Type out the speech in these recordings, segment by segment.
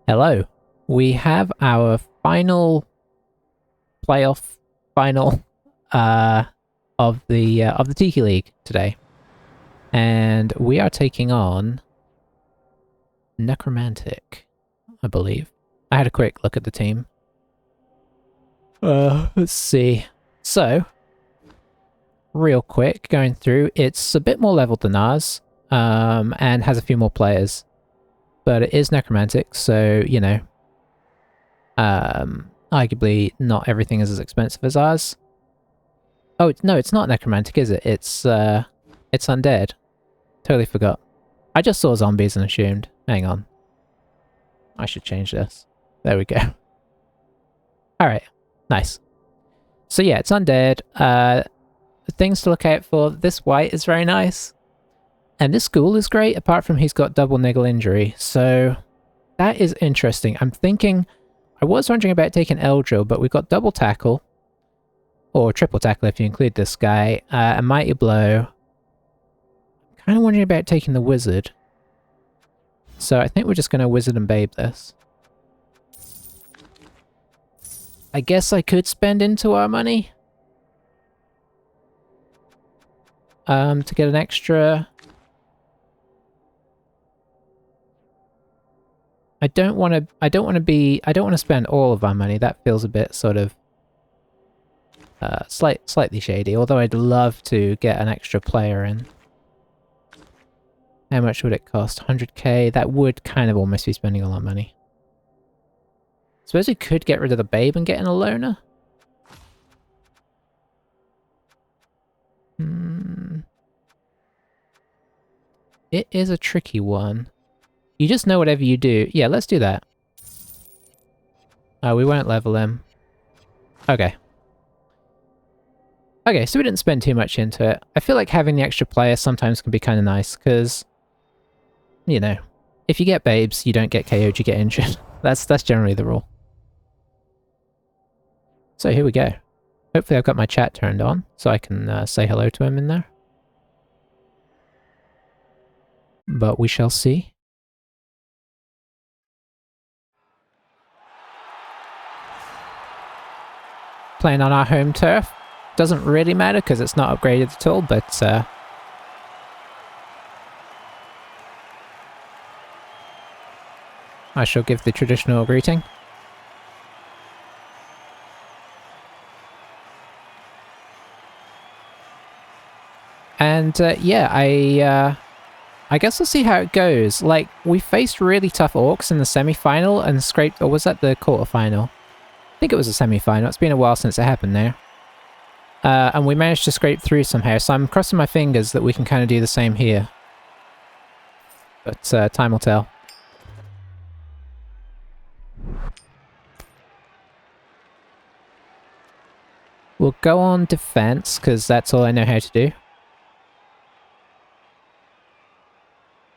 Hello. We have our final playoff final of the Tiki League today. And we are taking on Necromantic, I believe. I had a quick look at the team. Let's see. So, real quick, going through, it's a bit more leveled than ours, and has a few more players. But it is Necromantic, so, you know, arguably not everything is as expensive as ours. Oh, no, it's not Necromantic, is it? It's Undead. Totally forgot. I just saw zombies and assumed. Hang on. I should change this. There we go. Alright. Nice. So yeah, it's Undead. Things to look out for. This white is very nice. And this ghoul is great, apart from he's got double niggle injury. So that is interesting. I'm thinking... I was wondering about taking Eldril, but we've got double tackle. Or triple tackle if you include this guy. A mighty blow. I'm kind of wondering about taking the wizard. So I think we're just going to wizard and babe this. I guess I could spend into our money. To get an extra... I don't want to spend all of our money. That feels a bit sort of slightly shady, although I'd love to get an extra player in. How much would it cost? 100k? That would kind of almost be spending a lot of money. Suppose we could get rid of the babe and get in a loner? It is a tricky one. You just know whatever you do. Yeah, let's do that. Oh, we won't level him. Okay. Okay, so we didn't spend too much into it. I feel like having the extra player sometimes can be kind of nice, because, you know, if you get babes, you don't get KO'd, you get injured. That's generally the rule. So here we go. Hopefully I've got my chat turned on, so I can say hello to him in there. But we shall see. Playing on our home turf. Doesn't really matter because it's not upgraded at all, but I shall give the traditional greeting. And yeah, I guess we'll see how it goes. Like, we faced really tough orcs in the semi-final and scraped, or was that the quarter-final? I think it was a semi-final. It's been a while since it happened now. And we managed to scrape through somehow, so I'm crossing my fingers that we can kind of do the same here. But time will tell. We'll go on defense, because that's all I know how to do.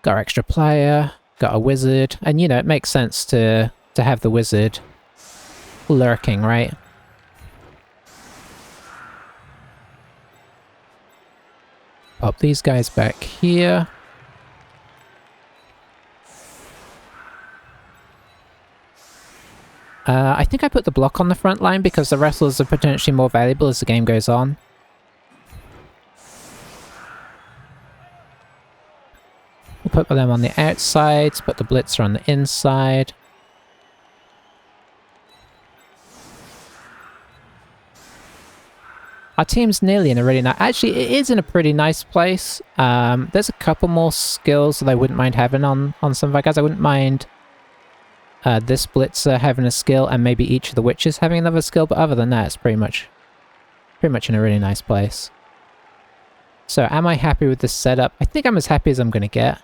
Got our extra player, got a wizard, and you know, it makes sense to have the wizard lurking, right? Pop these guys back here. I think I put the block on the front line because the wrestlers are potentially more valuable as the game goes on. We'll put them on the outsides, put the blitzer on the inside. Our team's nearly in a really nice... Actually, it is in a pretty nice place. There's a couple more skills that I wouldn't mind having on some of our guys. I wouldn't mind this blitzer having a skill and maybe each of the witches having another skill, but other than that, it's pretty much in a really nice place. So, am I happy with this setup? I think I'm as happy as I'm going to get.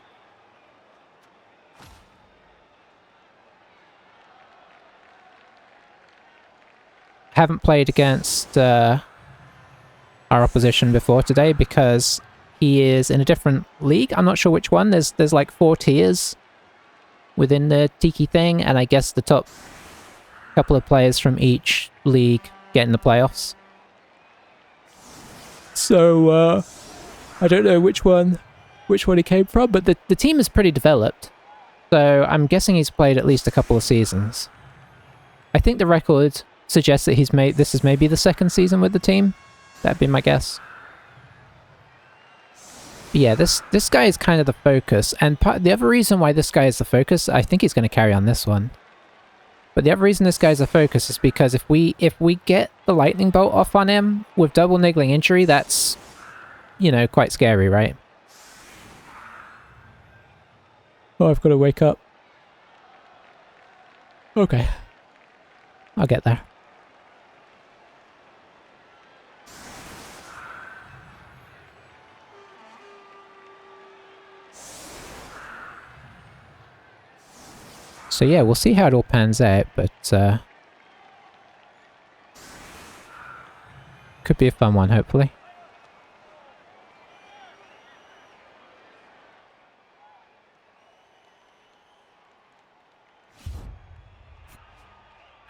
Haven't played against... our opposition before today because he is in a different league. I'm not sure which one. There's like 4 tiers within the Tiki thing, and I guess the top couple of players from each league get in the playoffs. So I don't know which one he came from, but the team is pretty developed. So I'm guessing he's played at least a couple of seasons. I think the record suggests that this is maybe the second season with the team. That'd be my guess. But yeah, this guy is kind of the focus, and the other reason why this guy is the focus, I think he's going to carry on this one. But the other reason this guy's the focus is because if we get the lightning bolt off on him with double niggling injury, that's, you know, quite scary, right? Oh, I've got to wake up. Okay. I'll get there. So yeah, we'll see how it all pans out, but could be a fun one, hopefully.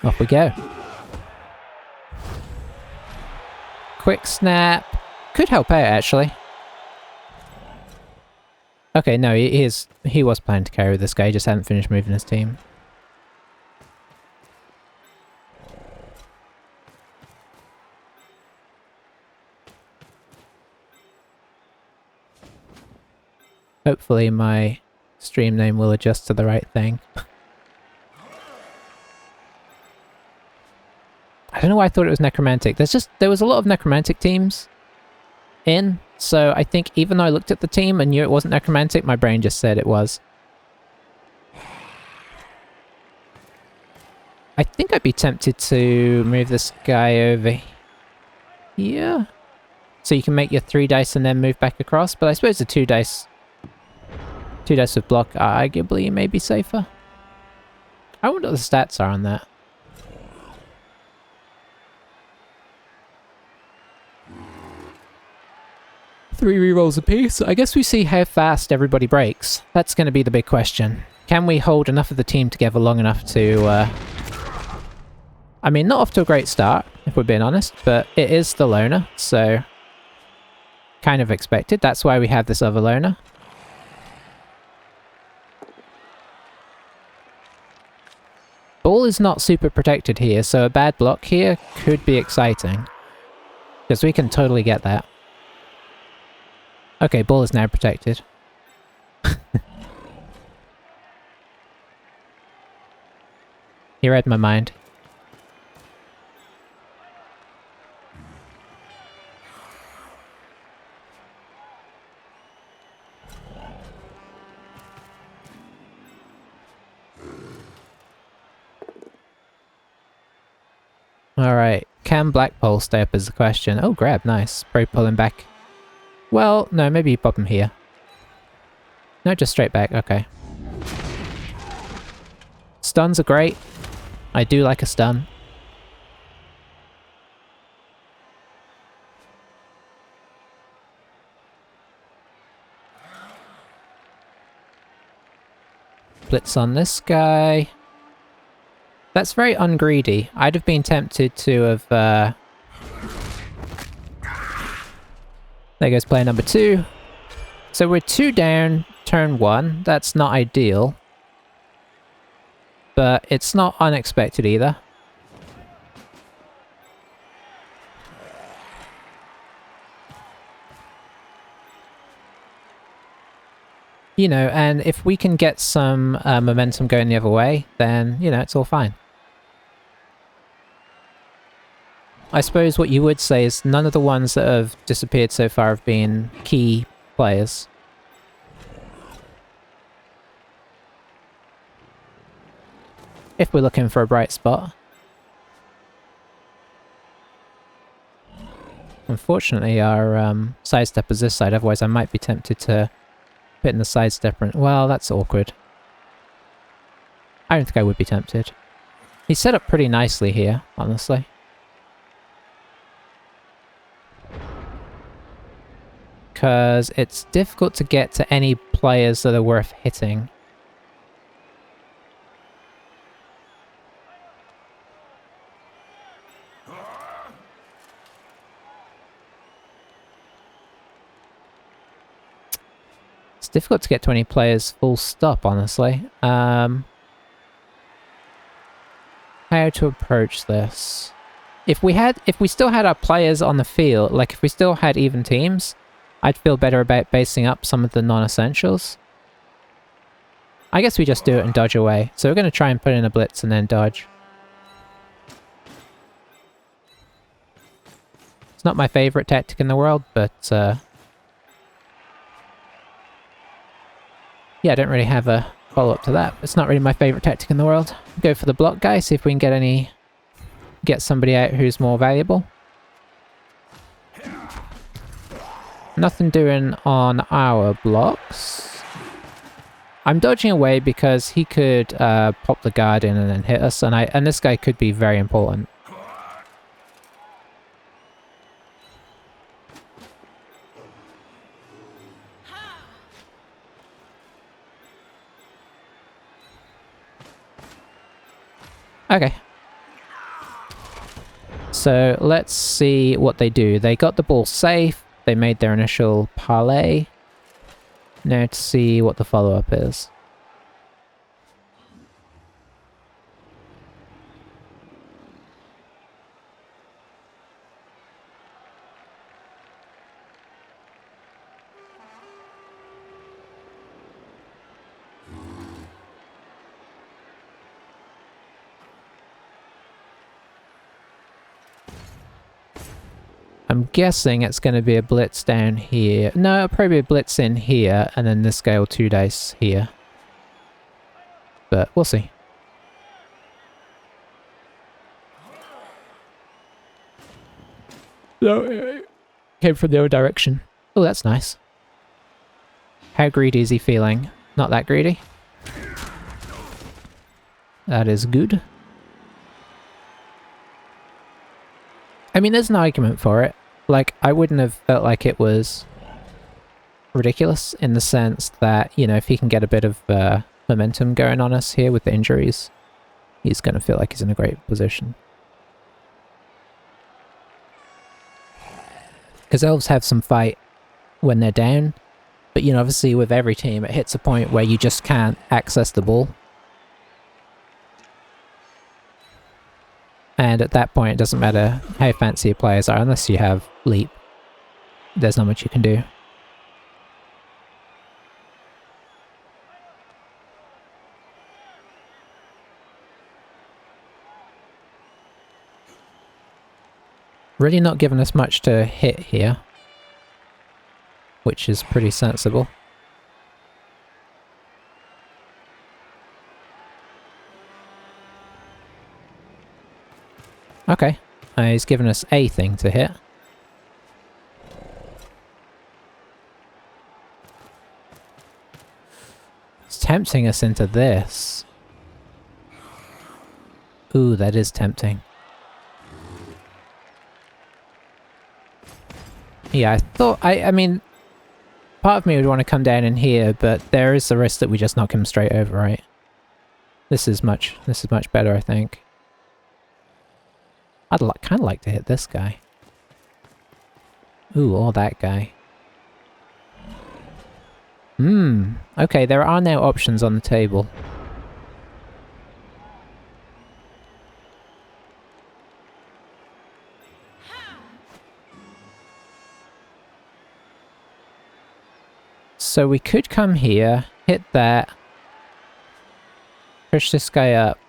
Off we go. Quick snap. Could help out, actually. Okay, no, he was planning to carry this guy, he just hadn't finished moving his team. Hopefully my stream name will adjust to the right thing. I don't know why I thought it was necromantic. There was a lot of necromantic teams in, so I think even though I looked at the team and knew it wasn't necromantic, my brain just said it was. I think I'd be tempted to move this guy over here. So you can make your 3 dice and then move back across, but I suppose the 2 dice with block arguably may be safer. I wonder what the stats are on that. 3 rerolls apiece. I guess we see how fast everybody breaks. That's going to be the big question. Can we hold enough of the team together long enough to... I mean, not off to a great start, if we're being honest, but it is the loner, so... kind of expected. That's why we have this other loner. Ball is not super protected here, so a bad block here could be exciting. Because we can totally get that. Okay, ball is now protected. He read my mind. Alright, can Blackpole stay up is the question. Oh, grab, nice. Probably pull him back. Well, no, maybe you pop him here. No, just straight back, okay. Stuns are great. I do like a stun. Blitz on this guy. That's very ungreedy. I'd have been tempted to have... There goes player number 2. So we're 2 down, turn 1. That's not ideal. But it's not unexpected either. You know, and if we can get some momentum going the other way, then, you know, it's all fine. I suppose what you would say is none of the ones that have disappeared so far have been key players. If we're looking for a bright spot. Unfortunately, our sidestep is this side, otherwise I might be tempted to put in the sidestep. Well, that's awkward. I don't think I would be tempted. He's set up pretty nicely here, honestly. Because it's difficult to get to any players that are worth hitting. It's difficult to get 20 players full stop, honestly. How to approach this? If we still had our players on the field, like if we still had even teams, I'd feel better about basing up some of the non-essentials. I guess we just do it and dodge away. So we're going to try and put in a blitz and then dodge. It's not my favorite tactic in the world, but yeah, I don't really have a follow-up to that. It's not really my favorite tactic in the world. Go for the block guy, see if we can get somebody out who's more valuable. Nothing doing on our blocks. I'm dodging away because he could pop the guard in and then hit us, and this guy could be very important. Okay. So let's see what they do. They got the ball safe. They made their initial parlay. Now to see what the follow-up is. I'm guessing it's going to be a blitz down here. No, probably a blitz in here, and then this guy will 2-dice here. But we'll see. No, came from the other direction. Oh, that's nice. How greedy is he feeling? Not that greedy. That is good. I mean, there's an argument for it. Like, I wouldn't have felt like it was ridiculous in the sense that, you know, if he can get a bit of momentum going on us here with the injuries, he's going to feel like he's in a great position. Because elves have some fight when they're down, but, you know, obviously with every team, it hits a point where you just can't access the ball. And at that point, it doesn't matter how fancy your players are, unless you have leap. There's not much you can do. Really not giving us much to hit here, which is pretty sensible. Okay, he's given us a thing to hit. It's tempting us into this. Ooh, that is tempting. Yeah, I thought, I mean, part of me would want to come down in here, but there is the risk that we just knock him straight over, right? This is much better, I think. I'd kind of like to hit this guy. Ooh, or that guy. Okay, there are now options on the table. So we could come here, hit that, push this guy up,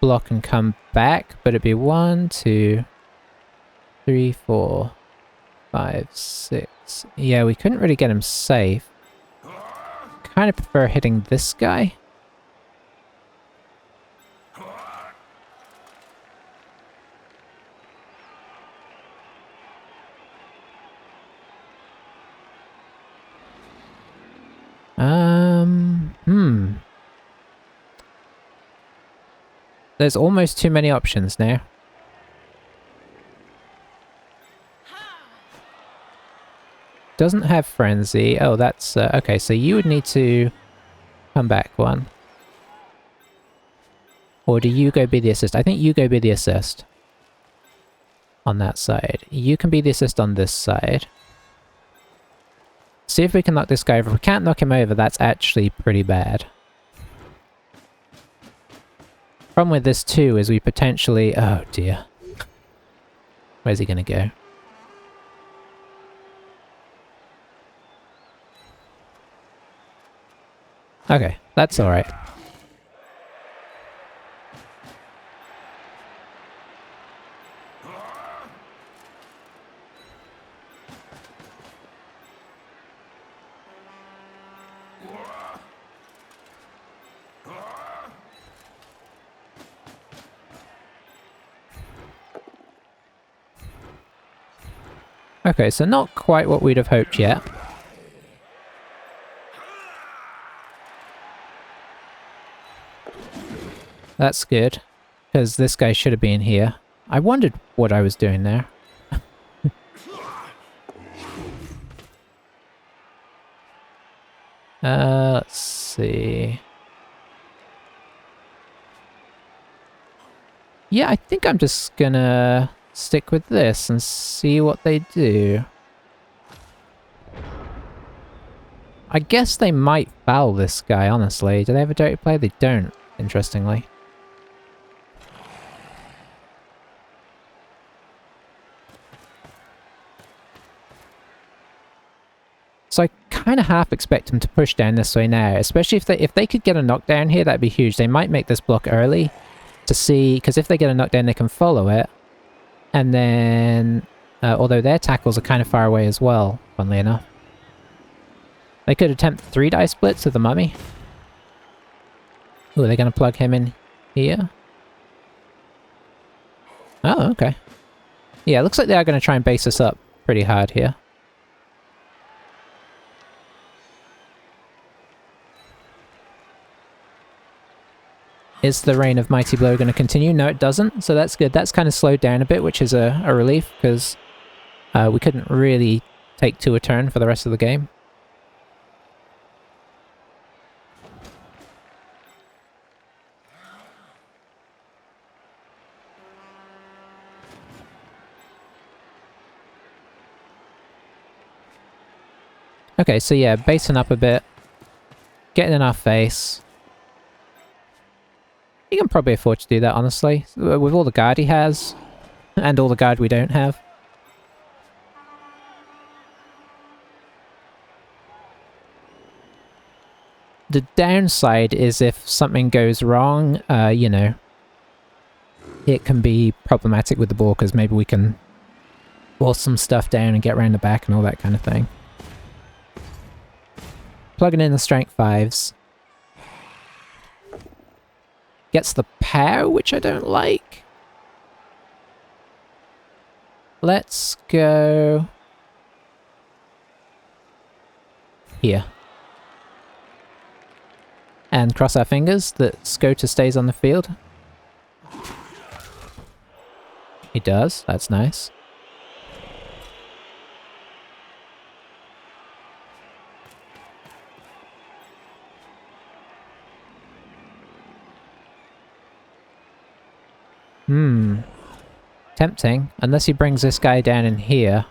block and come back, but it'd be 1, 2, 3, 4, 5, 6. Yeah, we couldn't really get him safe. Kind of prefer hitting this guy. There's almost too many options now. Doesn't have frenzy. Oh, that's okay. So you would need to come back one. Or do you go be the assist? I think you go be the assist on that side. You can be the assist on this side. See if we can knock this guy over. If we can't knock him over, that's actually pretty bad. Problem with this too is we potentially... Oh dear. Where's he gonna go? Okay, that's alright. Okay, so not quite what we'd have hoped yet. That's good, because this guy should have been here. I wondered what I was doing there. Let's see. Yeah, I think I'm just gonna stick with this and see what they do. I guess they might foul this guy, honestly. Do they have a dirty play? They don't, interestingly. So I kind of half expect them to push down this way now, especially if they could get a knockdown here, that'd be huge. They might make this block early to see, because if they get a knockdown, they can follow it. And then, although their tackles are kind of far away as well, funnily enough. They could attempt 3 die splits with the mummy. Ooh, are they going to plug him in here? Oh, okay. Yeah, it looks like they are going to try and base us up pretty hard here. Is the Reign of Mighty Blow going to continue? No, it doesn't, so that's good. That's kind of slowed down a bit, which is a relief, because we couldn't really take 2 a turn for the rest of the game. Okay, so yeah, basing up a bit, getting in our face. He can probably afford to do that, honestly, with all the guard he has, and all the guard we don't have. The downside is if something goes wrong, you know, it can be problematic with the ball, because maybe we can force some stuff down and get around the back and all that kind of thing. Plugging in the strength 5s. Gets the power, which I don't like. Let's go here. And cross our fingers that Scota stays on the field. He does, that's nice. Tempting, unless he brings this guy down in here.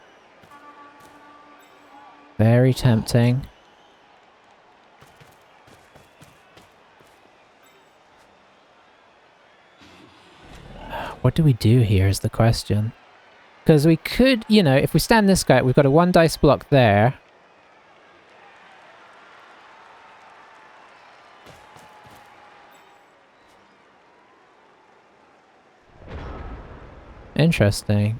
Very tempting. What do we do here is the question. Because we could, you know, if we stand this guy, we've got a 1 dice block there. Interesting.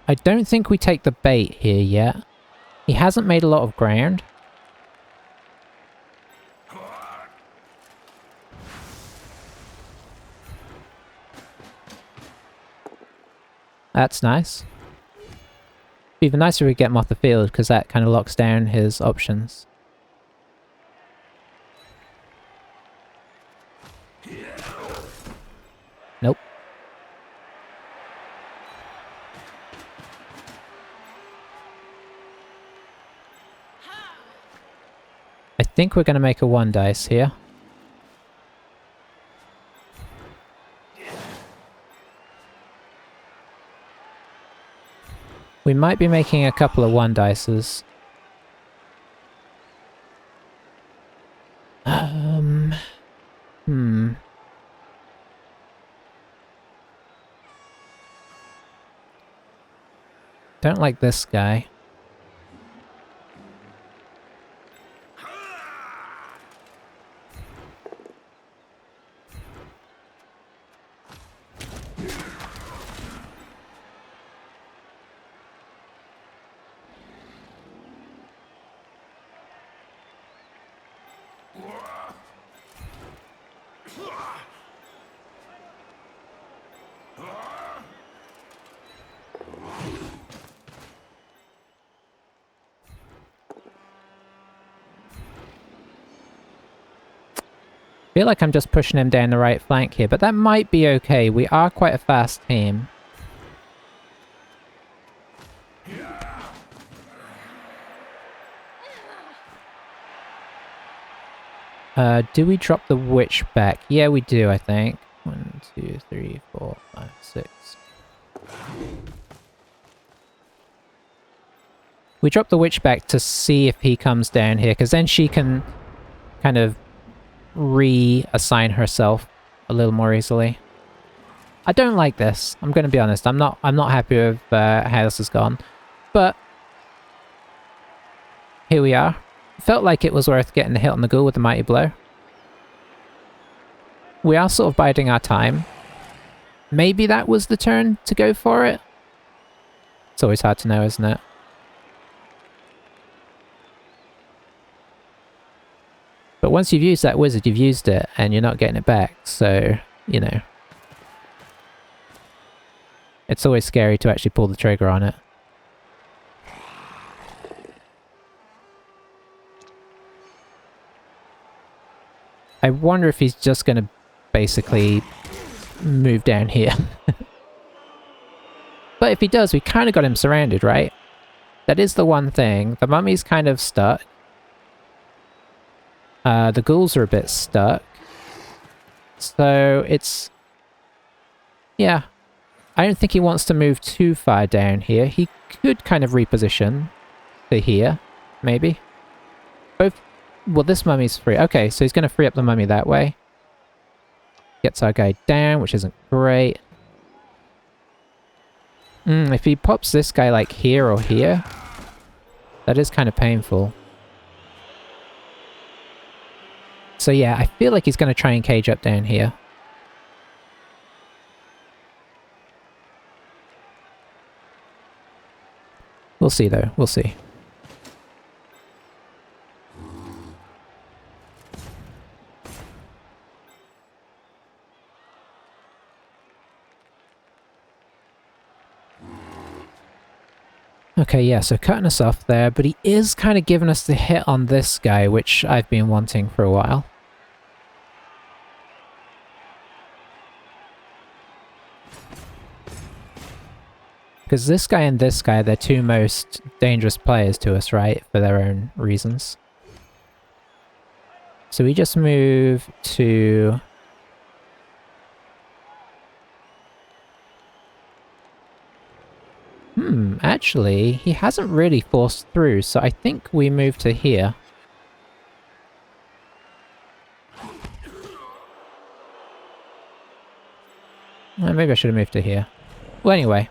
I don't think we take the bait here yet. He hasn't made a lot of ground. That's nice. Even nicer if we get him off the field, because that kind of locks down his options. Nope. I think we're going to make a 1 dice here. We might be making a couple of 1 dices. Don't like this guy. I feel like I'm just pushing him down the right flank here, but that might be okay. We are quite a fast team. Do we drop the witch back? Yeah, we do, I think. 1, 2, 3, 4, 5, 6. We drop the witch back to see if he comes down here, because then she can kind of reassign herself a little more easily. I don't like this. I'm going to be honest. I'm not happy with how this has gone, but here we are. Felt like it was worth getting a hit on the ghoul with the mighty blow. We are sort of biding our time. Maybe that was the turn to go for it. It's always hard to know, isn't it? But once you've used that wizard, you've used it, and you're not getting it back, so, you know. It's always scary to actually pull the trigger on it. I wonder if he's just going to basically move down here. But if he does, we kind of got him surrounded, right? That is the one thing. The mummy's kind of stuck. The ghouls are a bit stuck. So it's... yeah. I don't think he wants to move too far down here. He could kind of reposition to here, maybe. Both... well, this mummy's free. Okay, so he's going to free up the mummy that way. Gets our guy down, which isn't great. If he pops this guy like here or here, that is kind of painful. So yeah, I feel like he's going to try and cage up down here. We'll see though, we'll see. Okay, yeah, so cutting us off there, but he is kind of giving us the hit on this guy, which I've been wanting for a while. Because this guy and this guy, they're two most dangerous players to us, right? For their own reasons. So we just move to... actually, he hasn't really forced through, so I think we move to here. Maybe I should have moved to here. Well, anyway.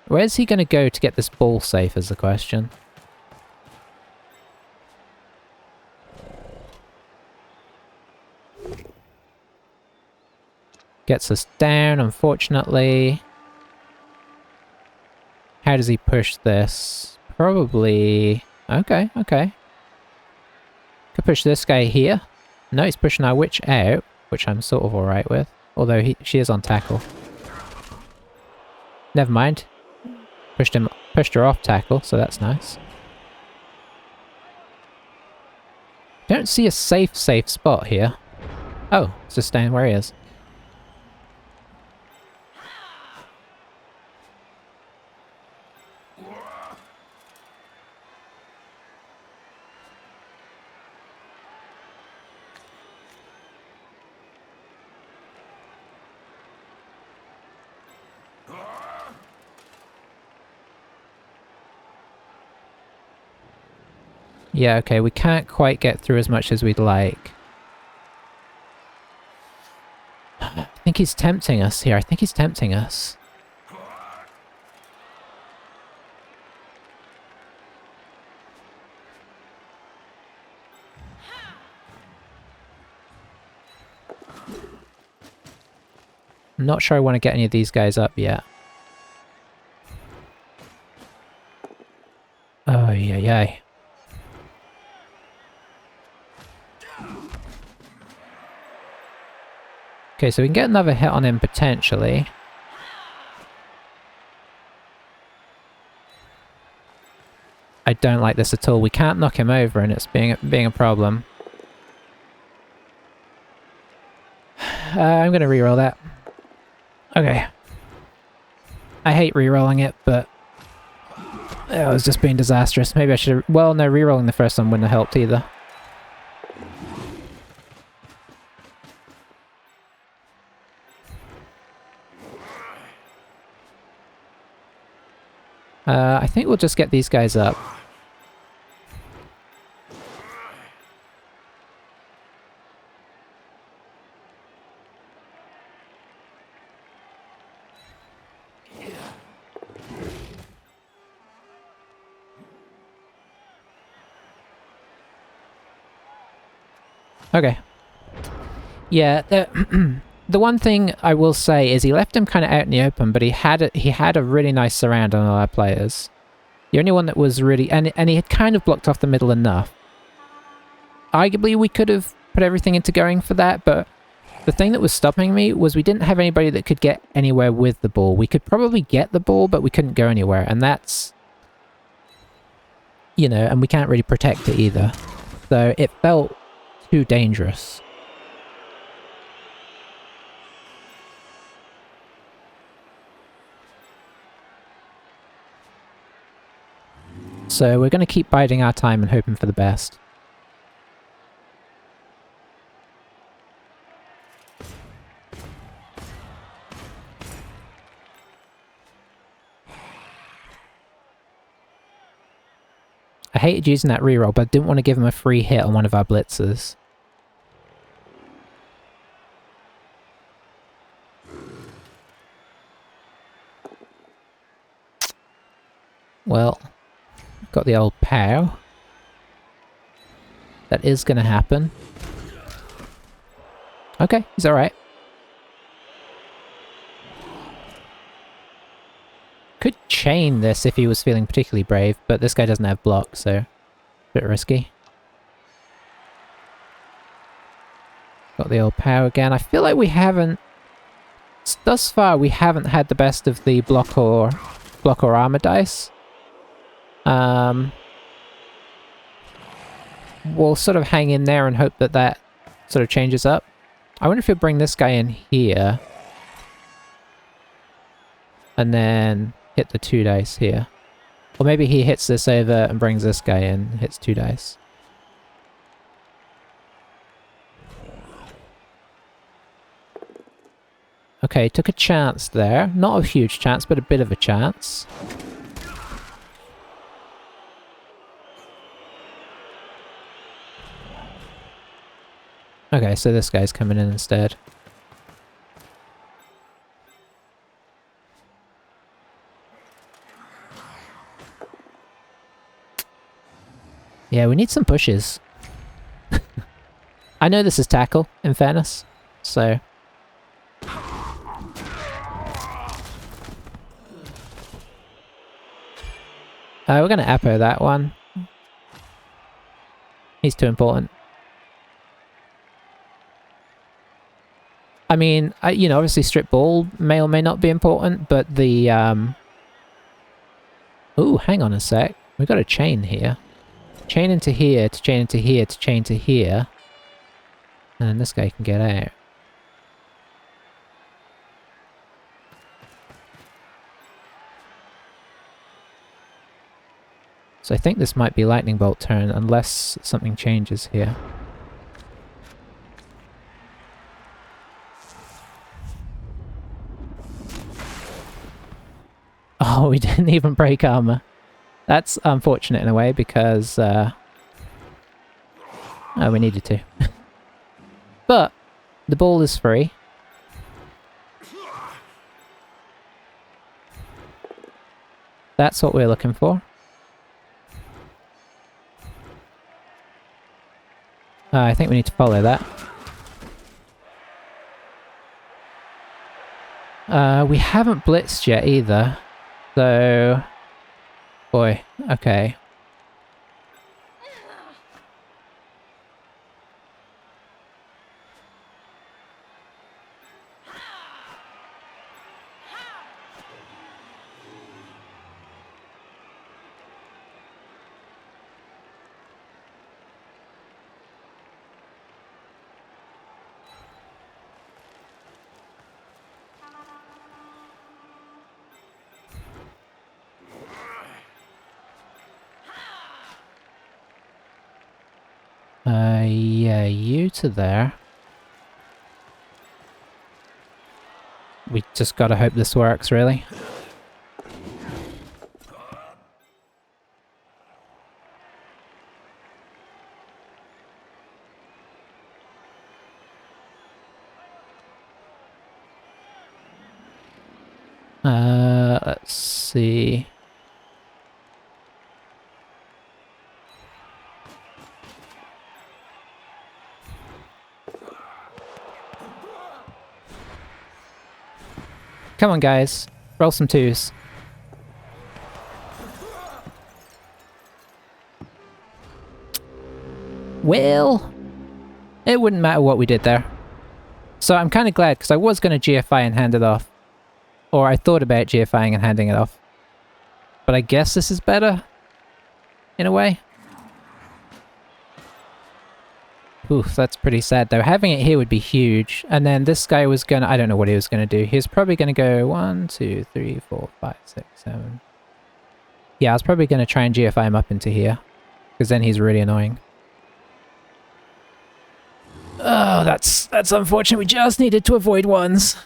Where's he going to go to get this ball safe is the question. Gets us down, unfortunately. How does he push this? Probably... okay, okay. Could push this guy here. No, he's pushing our witch out, which I'm sort of alright with. Although she is on tackle. Never mind. Pushed her off tackle, so that's nice. Don't see a safe spot here. Oh, it's just staying where he is. Yeah, okay, we can't quite get through as much as we'd like. I think he's tempting us here. I think he's tempting us. I'm not sure I want to get any of these guys up yet. Oh, yeah, yeah. Okay, so we can get another hit on him potentially. I don't like this at all. We can't knock him over and it's being a problem. I'm gonna reroll that. Okay. I hate rerolling it, but it was just being disastrous. Maybe I should have... Well, no, rerolling the first one wouldn't have helped either. I think we'll just get these guys up. Okay. Yeah, the one thing I will say is he left him kind of out in the open, but he had a really nice surround on all our players. The only one that was really... And he had kind of blocked off the middle enough. Arguably, we could have put everything into going for that, but the thing that was stopping me was we didn't have anybody that could get anywhere with the ball. We could probably get the ball, but we couldn't go anywhere, and that's... You know, and we can't really protect it either. So it felt too dangerous. So we're going to keep biding our time and hoping for the best. I hated using that reroll, but I didn't want to give him a free hit on one of our blitzers. Well, got the old pow. That is going to happen. Okay, he's alright. Could chain this if he was feeling particularly brave, but this guy doesn't have block, so a bit risky. Got the old pow again. I feel like we haven't... Thus far, we haven't had the best of the block or armor dice. We'll sort of hang in there and hope that that sort of changes up. I wonder if he'll bring this guy in here. And then hit the 2 dice here. Or maybe he hits this over and brings this guy in and hits 2 dice. Okay, took a chance there. Not a huge chance, but a bit of a chance. Okay, so this guy's coming in instead. Yeah, we need some pushes. I know this is tackle, in fairness, so... we're gonna Apo that one. He's too important. I mean, you know, obviously strip ball may or may not be important, but the, Ooh, hang on a sec. We've got a chain here. Chain into here, to chain into here, to chain to here. And then this guy can get out. So I think this might be lightning bolt turn, unless something changes here. Oh, we didn't even break armor. That's unfortunate in a way, because... oh, we needed to. But, the ball is free. That's what we're looking for. I think we need to follow that. We haven't blitzed yet either. So... Boy, okay. Yeah, you to there. We just gotta hope this works, really. Let's see. Come on, guys. Roll some twos. Well, it wouldn't matter what we did there. So I'm kind of glad, because I was going to GFI and hand it off. Or I thought about GFIing and handing it off. But I guess this is better, in a way. Oof, that's pretty sad though. Having it here would be huge. And then this guy was gonna... I don't know what he was gonna do. He was probably gonna go 1, 2, 3, 4, 5, 6, 7... Yeah, I was probably gonna try and GFI him up into here. Because then he's really annoying. Oh, that's unfortunate. We just needed to avoid ones.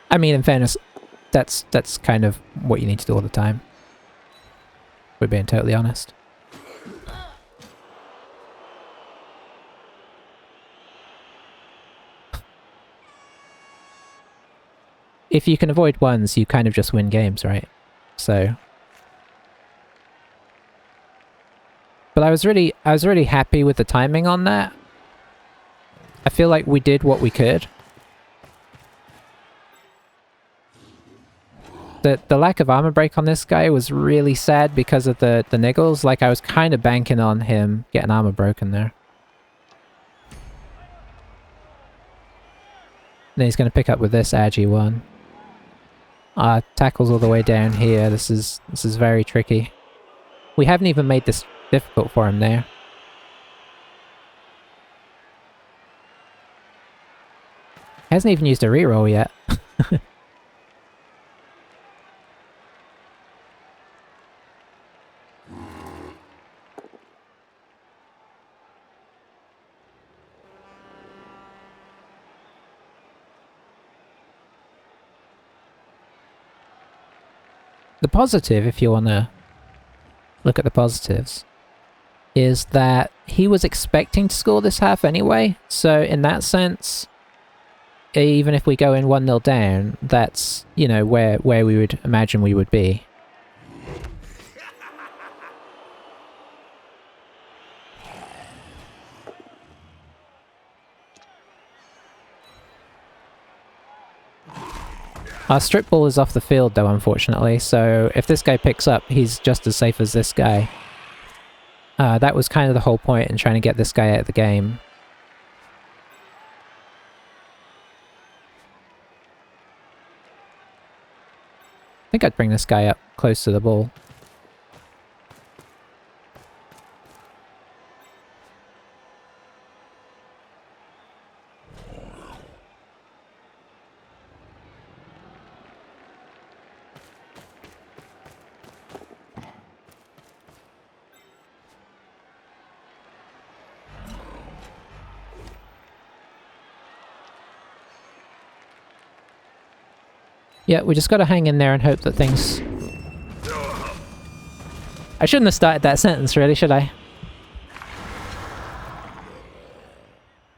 I mean, in fairness, that's kind of what you need to do all the time. We're being totally honest. If you can avoid ones, you kind of just win games, right? So... But I was really happy with the timing on that. I feel like we did what we could. The lack of armor break on this guy was really sad because of the niggles. Like, I was kind of banking on him getting armor broken there. Then he's going to pick up with this agi one. Tackles all the way down here. This is very tricky. We haven't even made this difficult for him there. Hasn't even used a reroll yet. The positive, if you want to look at the positives, is that he was expecting to score this half anyway, so in that sense, even if we go in 1-0 down, that's, you know, where we would imagine we would be. Our strip ball is off the field though, unfortunately, so if this guy picks up, he's just as safe as this guy. That was kind of the whole point in trying to get this guy out of the game. I think I'd bring this guy up close to the ball. Yeah, we just gotta hang in there and hope that things... I shouldn't have started that sentence, really, should I?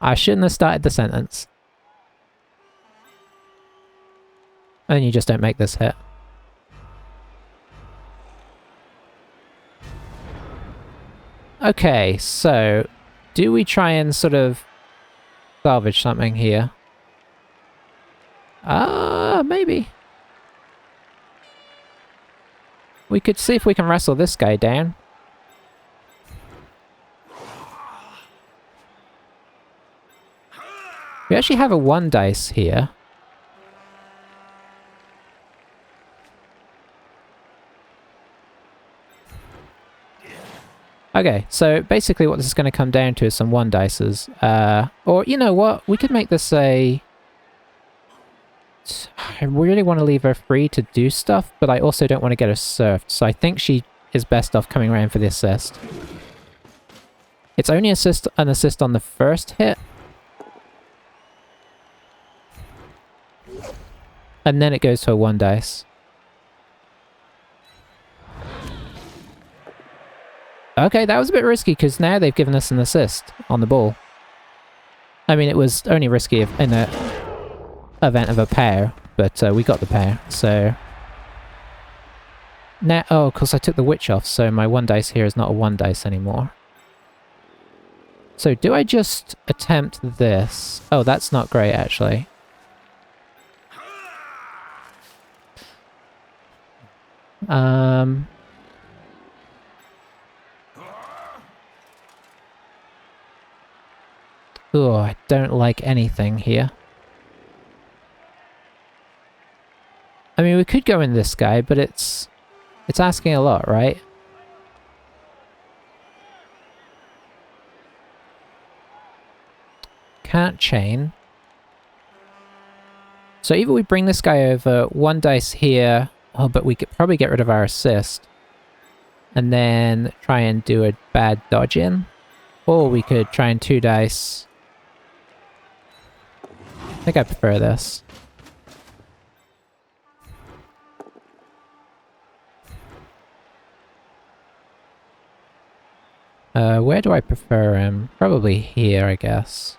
I shouldn't have started the sentence. And you just don't make this hit. Okay, so do we try and sort of salvage something here? Maybe. We could see if we can wrestle this guy down. We actually have a 1 dice here. Okay, so basically what this is going to come down to is some 1 dices. Or, you know what? We could make this a... I really want to leave her free to do stuff, but I also don't want to get her surfed, so I think she is best off coming around for the assist. It's only an assist on the first hit. And then it goes to a 1 dice. Okay, that was a bit risky, because now they've given us an assist on the ball. I mean, it was only risky in the event of a pair, but we got the pair, so... Now, oh, of course I took the witch off, so my 1 dice here is not a 1 dice anymore. So do I just attempt this? Oh, that's not great, actually. Oh, I don't like anything here. I mean, we could go in this guy, but it's asking a lot, right? Can't chain. So either we bring this guy over, 1 dice here, oh, but we could probably get rid of our assist. And then try and do a bad dodge in. Or we could try and 2 dice. I think I prefer this. Where do I prefer him? Probably here, I guess.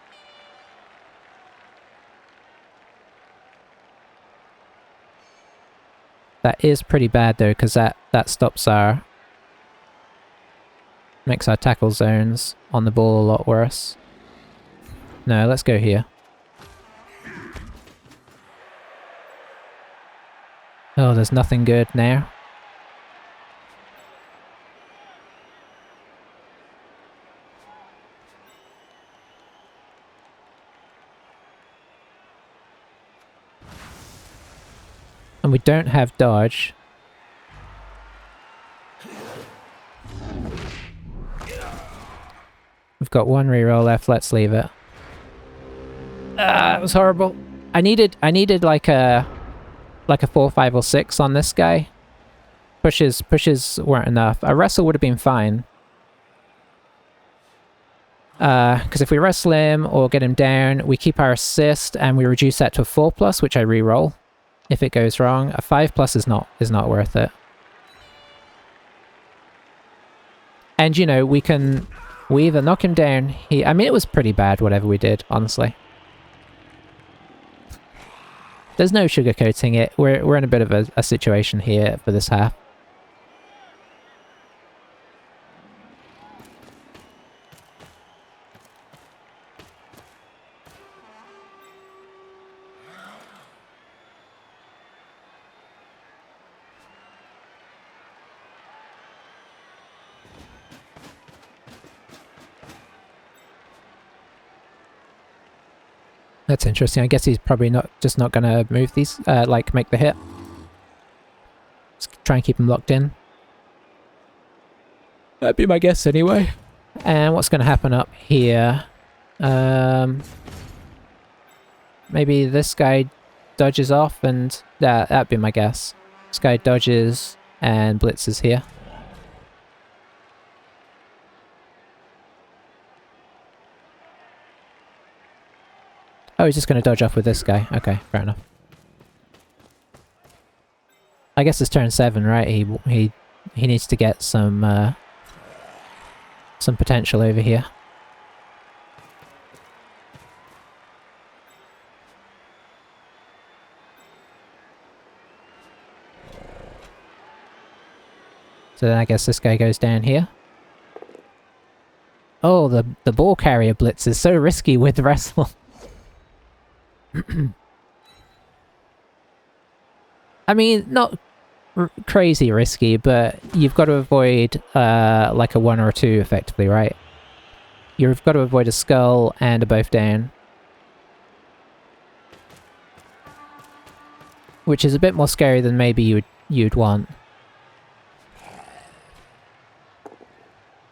That is pretty bad though, because that stops our... makes our tackle zones on the ball a lot worse. No, let's go here. Oh, there's nothing good now. And we don't have dodge. We've got 1 reroll left, let's leave it. It was horrible. I needed like a 4, 5, or 6 on this guy. Pushes weren't enough. A wrestle would have been fine. Because if we wrestle him or get him down, we keep our assist and we reduce that to a 4+, which I reroll. If it goes wrong, a 5+ is not worth it. And you know, we either knock him down here. I mean, it was pretty bad whatever we did, honestly. There's no sugarcoating it. We're in a bit of a situation here for this half. That's interesting. I guess he's probably not gonna move these, like make the hit. Let's try and keep him locked in. That'd be my guess anyway. And what's gonna happen up here? Maybe this guy dodges off and... that'd be my guess. This guy dodges and blitzes here. Oh, he's just going to dodge off with this guy. Okay, fair enough. I guess it's turn 7, right? He needs to get some potential over here. So then I guess this guy goes down here. Oh, the ball carrier blitz is so risky with wrestle. I mean, not crazy risky, but you've got to avoid like a 1 or a 2 effectively, right? You've got to avoid a skull and a both down. Which is a bit more scary than maybe you'd want.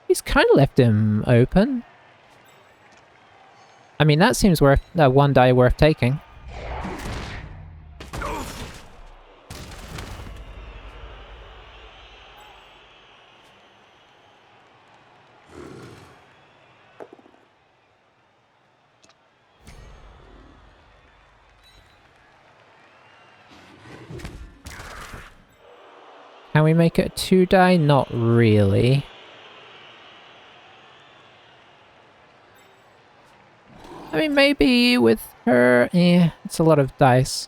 He's kind of left him open. I mean, that seems worth one die worth taking. Can we make it a 2 die? Not really. I mean, maybe with her... Eh, it's a lot of dice.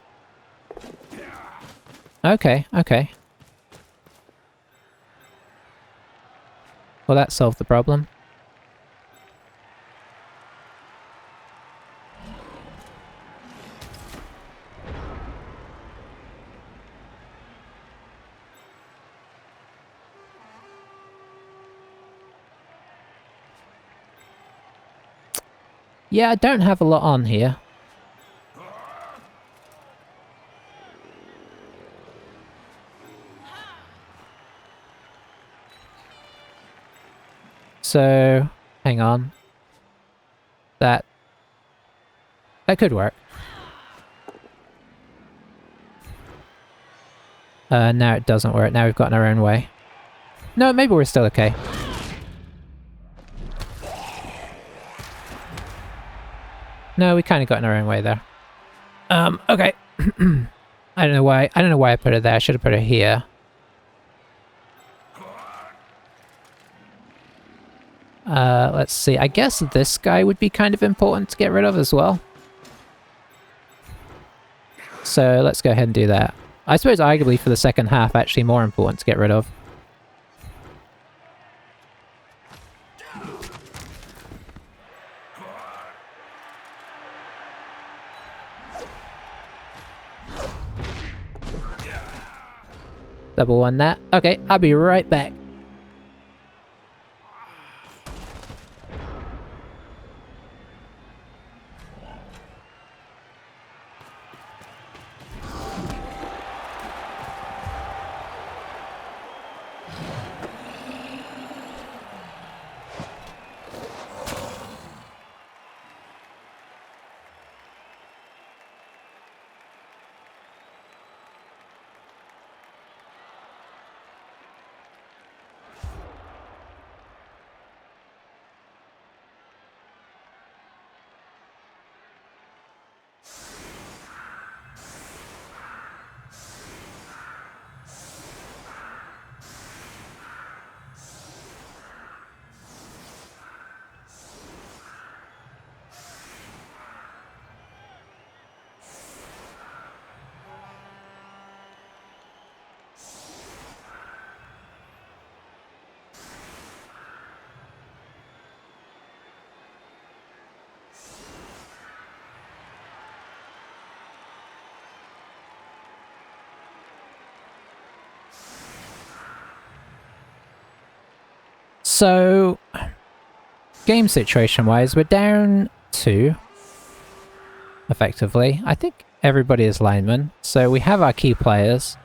Okay, okay. Well, that solved the problem. Yeah, I don't have a lot on here. So, hang on. That could work. Now it doesn't work. Now we've gotten our own way. No, maybe we're still okay. No, we kind of got in our own way there. Okay. I don't know why I put it there. I should have put it here. Let's see. I guess this guy would be kind of important to get rid of as well. So let's go ahead and do that. I suppose arguably for the second half, actually more important to get rid of. Double one that. Okay, I'll be right back. So, game situation-wise, we're down 2, effectively. I think everybody is linemen, so we have our key players.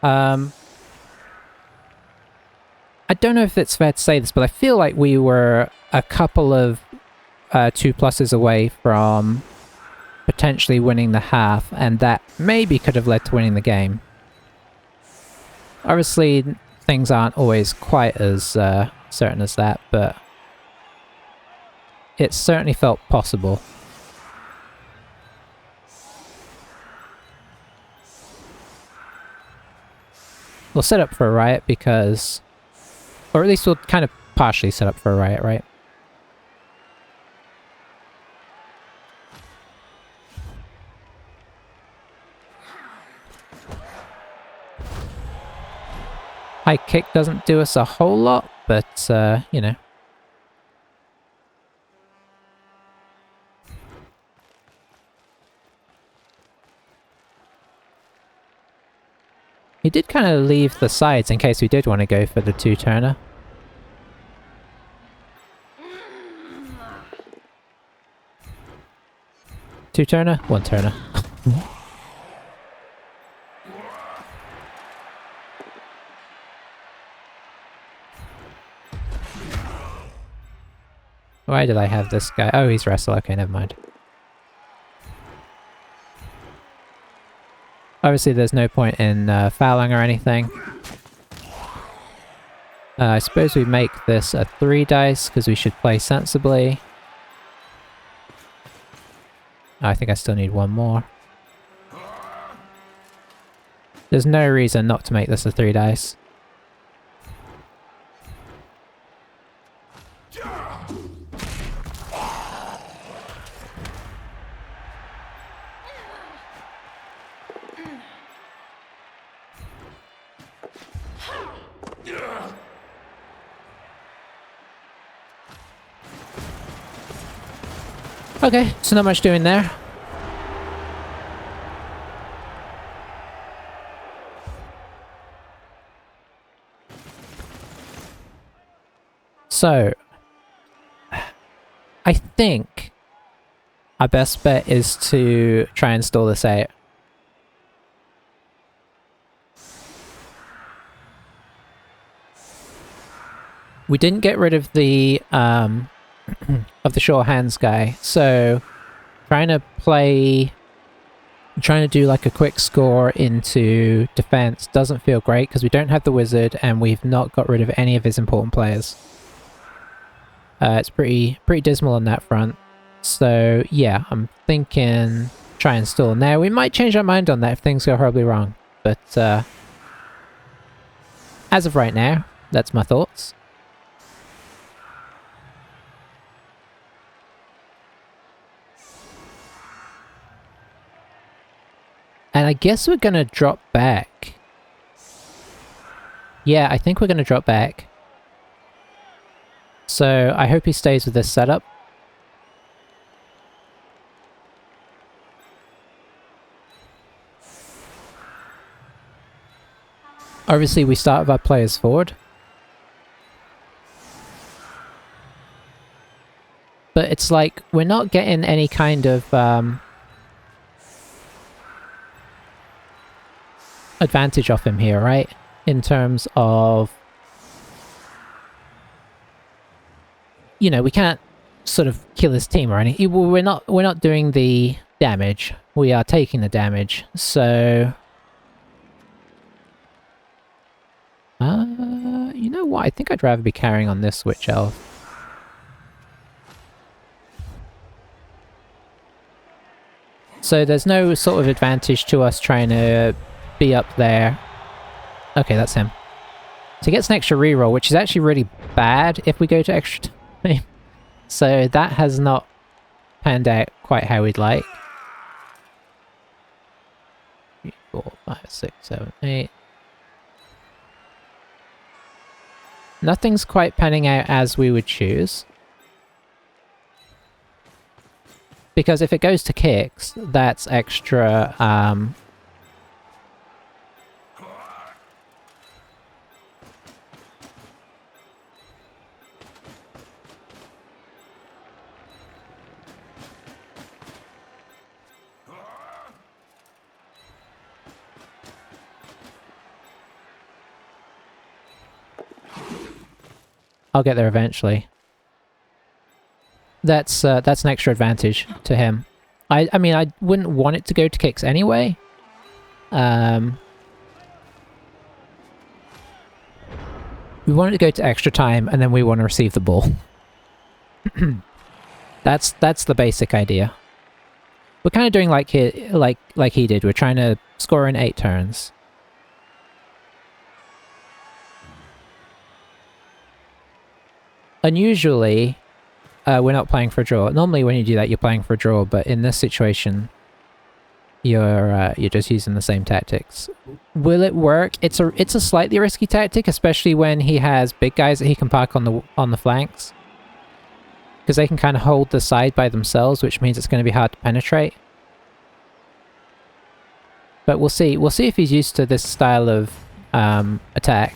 I don't know if it's fair to say this, but I feel like we were a couple of 2+ away from potentially winning the half, and that maybe could have led to winning the game. Obviously, things aren't always quite as certain as that, but it certainly felt possible. We'll set up for a riot because... Or at least we'll kind of partially set up for a riot, right? High kick doesn't do us a whole lot, but, you know. He did kind of leave the sides in case we did want to go for the two-turner. Two-turner? One-turner. Why did I have this guy? Oh, he's wrestle. Okay, never mind. Obviously, there's no point in fouling or anything. I suppose we make this a 3 dice, because we should play sensibly. Oh, I think I still need one more. There's no reason not to make this a 3 dice. Okay, so not much doing there. So, I think our best bet is to try and stall this out. We didn't get rid of the of the sure hands guy, so trying to do like a quick score into defense doesn't feel great because we don't have the wizard and we've not got rid of any of his important players. It's pretty dismal on that front. So yeah, I'm thinking try and stall. Now we might change our mind on that if things go horribly wrong, but as of right now, that's my thoughts. And I guess we're gonna drop back. Yeah, I think we're gonna drop back. So I hope he stays with this setup. Obviously we start with our players forward. But it's like, we're not getting any kind of advantage off him here, right? In terms of, you know, we can't sort of kill his team or anything. We're not doing the damage. We are taking the damage. So, you know what? I think I'd rather be carrying on this witch elf. So there's no sort of advantage to us trying to be up there. Okay, that's him. So he gets an extra reroll, which is actually really bad if we go to extra time. So that has not panned out quite how we'd like. 3, 4, 5, 6, 7, 8. Nothing's quite panning out as we would choose. Because if it goes to kicks, that's extra, I'll get there eventually. That's an extra advantage to him. I mean, I wouldn't want it to go to kicks anyway. We want it to go to extra time, and then we want to receive the ball. That's the basic idea. We're kind of doing like he did. We're trying to score in 8 turns. Unusually, we're not playing for a draw. Normally when you do that, you're playing for a draw, but in this situation, you're just using the same tactics. Will it work? It's a slightly risky tactic, especially when he has big guys that he can park on the flanks, because they can kind of hold the side by themselves, which means it's going to be hard to penetrate. But we'll see. We'll see if he's used to this style of attack,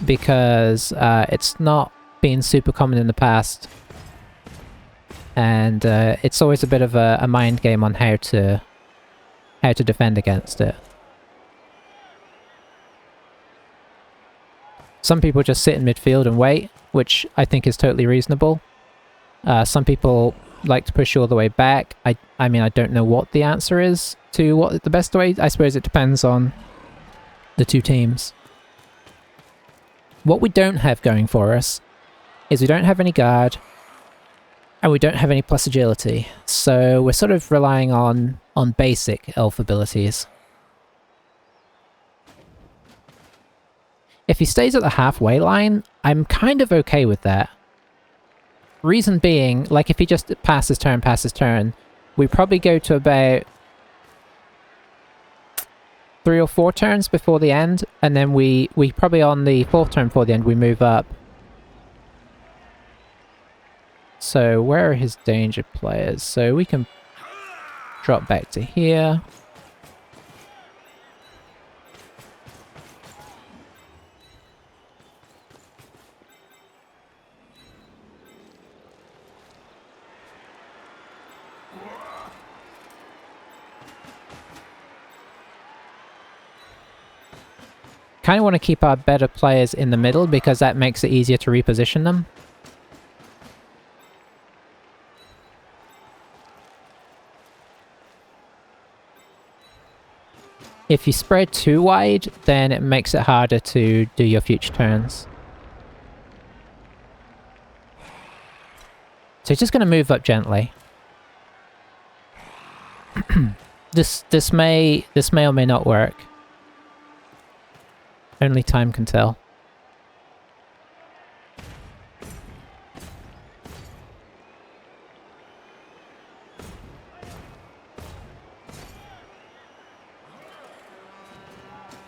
because it's not been super common in the past. And it's always a bit of a mind game on how to defend against it. Some people just sit in midfield and wait, which I think is totally reasonable. Some people like to push all the way back. I mean, I don't know what the answer is to what the best way. I suppose it depends on the two teams. What we don't have going for us is we don't have any guard. And we don't have any plus agility, so we're sort of relying on basic elf abilities. If he stays at the halfway line, I'm kind of okay with that. Reason being, like if he just passes turn, we probably go to about 3 or 4 turns before the end, and then we probably on the 4th turn before the end we move up. So where are his danger players? So we can drop back to here. Kind of want to keep our better players in the middle because that makes it easier to reposition them. If you spread too wide, then it makes it harder to do your future turns. So he's just going to move up gently. This may or may not work. Only time can tell.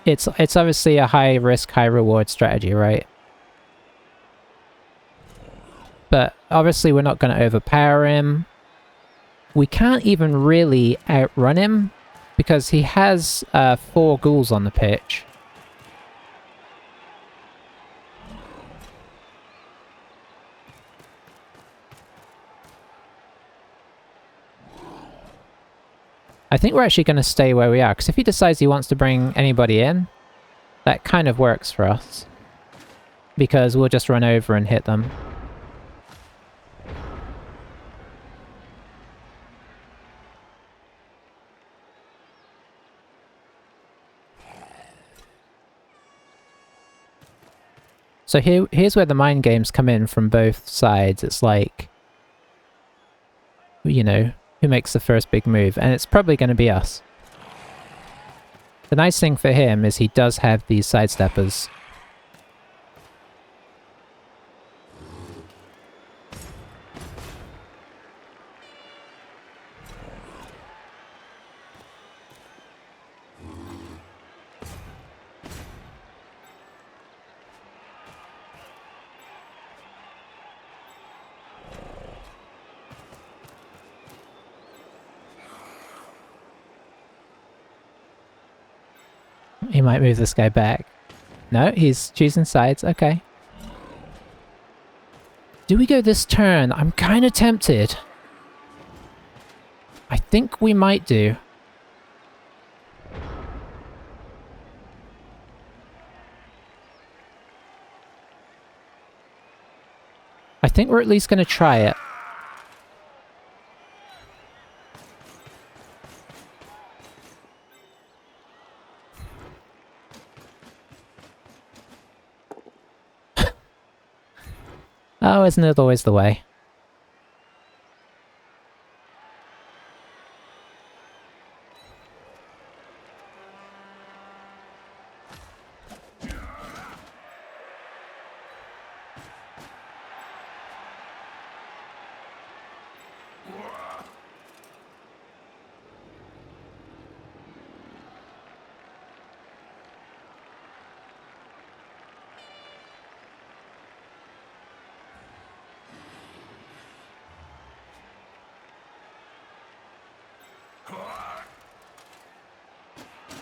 It's obviously a high risk, high reward strategy, right? But obviously we're not going to overpower him. We can't even really outrun him because he has 4 ghouls on the pitch. I think we're actually going to stay where we are, because if he decides he wants to bring anybody in, that kind of works for us. Because we'll just run over and hit them. So here's where the mind games come in from both sides. It's like, you know, who makes the first big move, and it's probably going to be us. The nice thing for him is he does have these sidesteppers. He might move this guy back. No, he's choosing sides. Okay. Do we go this turn? I'm kind of tempted. I think we might do. I think we're at least going to try it. Oh, isn't it always the way?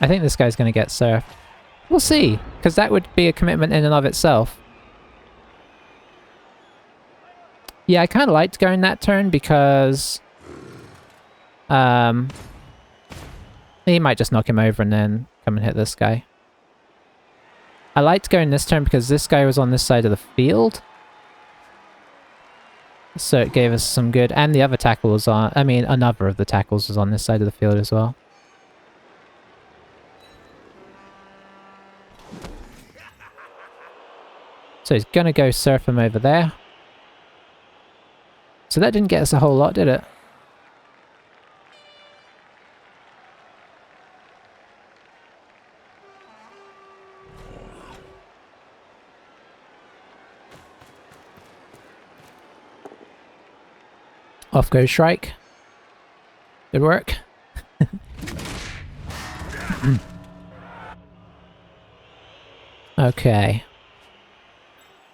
I think this guy's going to get surfed. We'll see, because that would be a commitment in and of itself. Yeah, I kind of liked going that turn because... he might just knock him over and then come and hit this guy. I liked going this turn because this guy was on this side of the field. So it gave us some good... And the other tackle was on... I mean, another of the tackles was on this side of the field as well. So he's gonna go surf him over there. So that didn't get us a whole lot, did it? Off goes Shrike. Good work. Okay.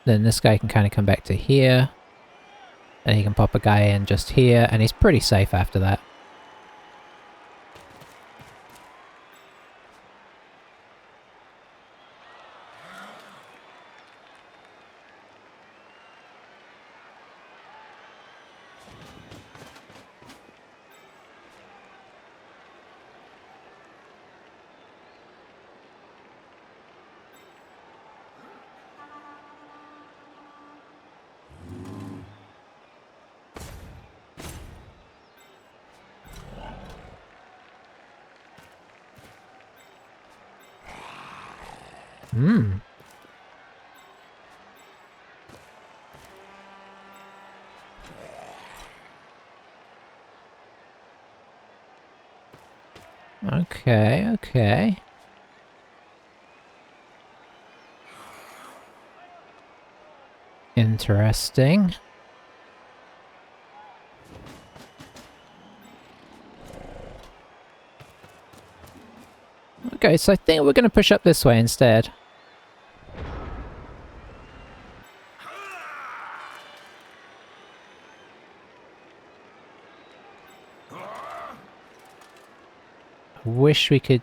Then this guy can kind of come back to here. And he can pop a guy in just here, and he's pretty safe after that. Hmm. Okay, okay. Interesting. Okay, so I think we're going to push up this way instead. Wish we could...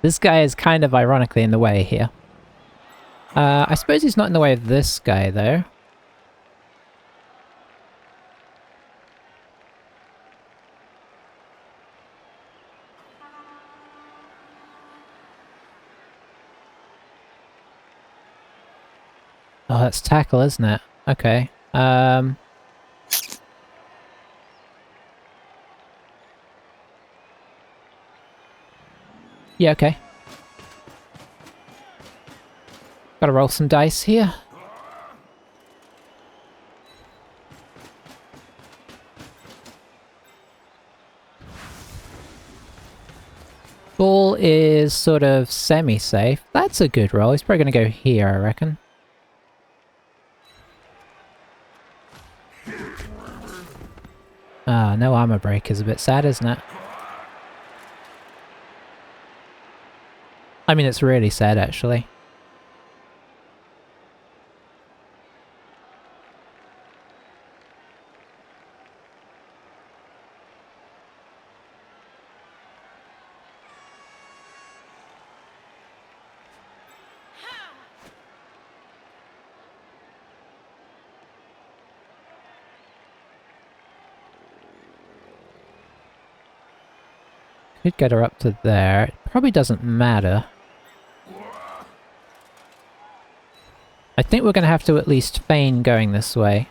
This guy is kind of ironically in the way here. I suppose he's not in the way of this guy, though. Oh, that's tackle, isn't it? Okay. Yeah, okay. Gotta roll some dice here. Ball is sort of semi-safe. That's a good roll. He's probably gonna go here, I reckon. Ah, no armor break is a bit sad, isn't it? I mean, it's really sad, actually. Could get her up to there. It probably doesn't matter. I think we're going to have to at least feign going this way.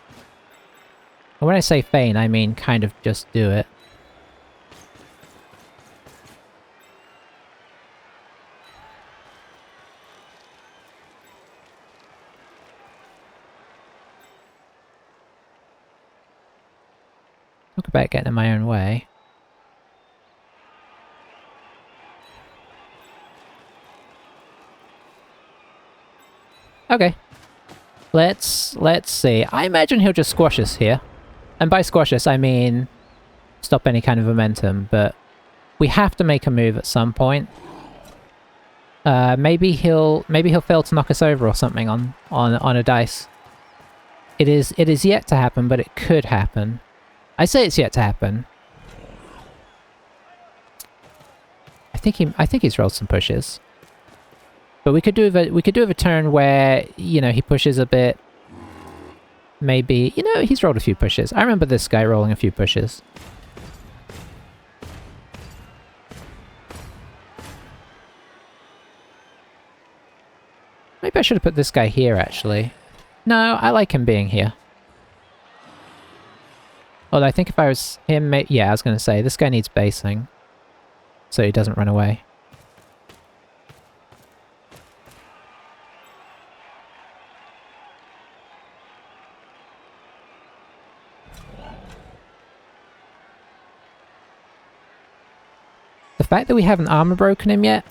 And when I say feign, I mean kind of just do it. Talk about getting in my own way. Okay. Let's see. I imagine he'll just squash us here. And by squash us, I mean stop any kind of momentum, but we have to make a move at some point. Maybe he'll fail to knock us over or something on a dice. It is yet to happen, but it could happen. I say it's yet to happen. I think he's rolled some pushes. But we could do a turn where, you know, he pushes a bit. Maybe, you know, he's rolled a few pushes. I remember this guy rolling a few pushes. Maybe I should have put this guy here, actually. No, I like him being here. Although I think if I was him, yeah, I was going to say, this guy needs basing. So he doesn't run away. The fact that we haven't armor broken him yet,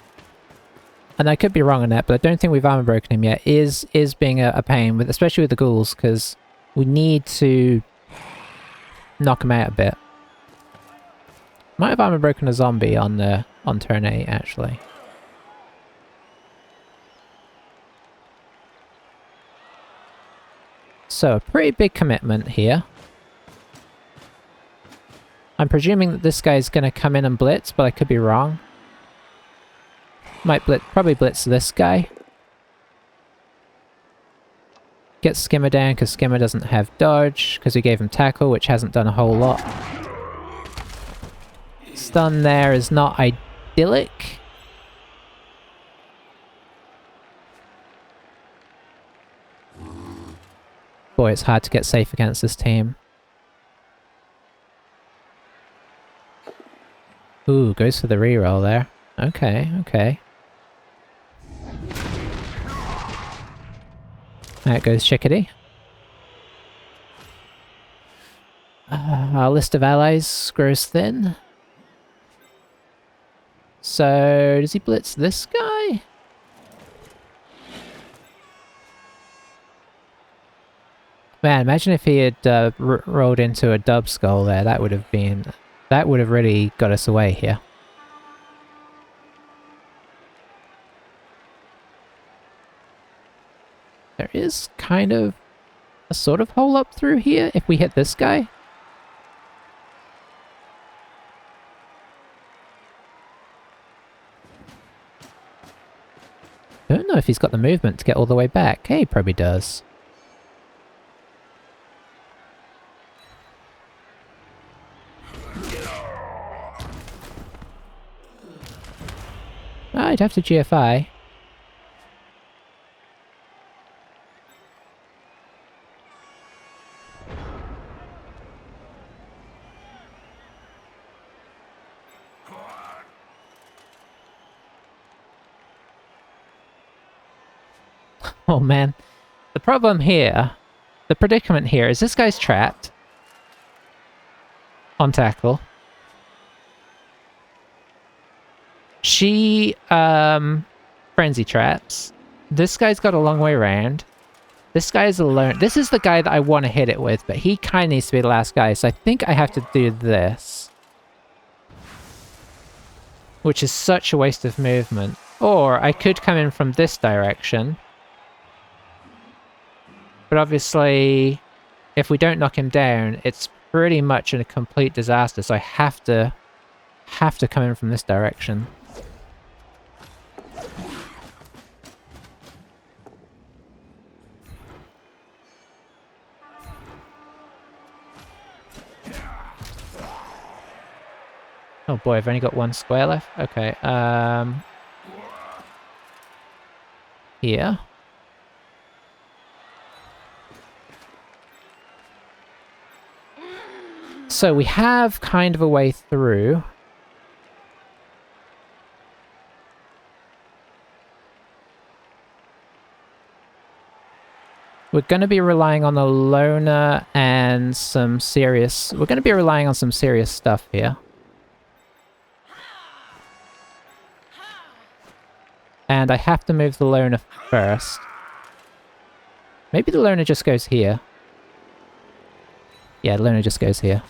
and I could be wrong on that, but I don't think we've armor broken him yet, is being a pain, especially with the ghouls, because we need to knock him out a bit. Might have armor broken a zombie on turn 8, actually. So, a pretty big commitment here. I'm presuming that this guy's going to come in and blitz, but I could be wrong. Probably blitz this guy. Get Skimmer down, because Skimmer doesn't have dodge, because we gave him tackle, which hasn't done a whole lot. Stun there is not idyllic. Boy, it's hard to get safe against this team. Ooh, goes for the reroll there. Okay, okay. There goes Chickadee. Our list of allies grows thin. So, does he blitz this guy? Man, imagine if he had rolled into a dub skull there. That would have really got us away here. There is kind of a sort of hole up through here if we hit this guy. I don't know if he's got the movement to get all the way back. Hey, he probably does. I'd have to GFI. Oh man. The problem here, the predicament here, is this guy's trapped. On tackle. She, frenzy traps. This guy's got a long way around. This guy's alone. This is the guy that I want to hit it with, but he kind of needs to be the last guy, so I think I have to do this. Which is such a waste of movement. Or I could come in from this direction. But obviously, if we don't knock him down, it's pretty much a complete disaster, so I have to come in from this direction. Oh boy, I've only got one square left. Okay, here. So we have kind of a way through. We're going to be relying on a loner and some serious... We're going to be relying on some serious stuff here. And I have to move the loner first. Maybe the loner just goes here. Yeah, the loner just goes here.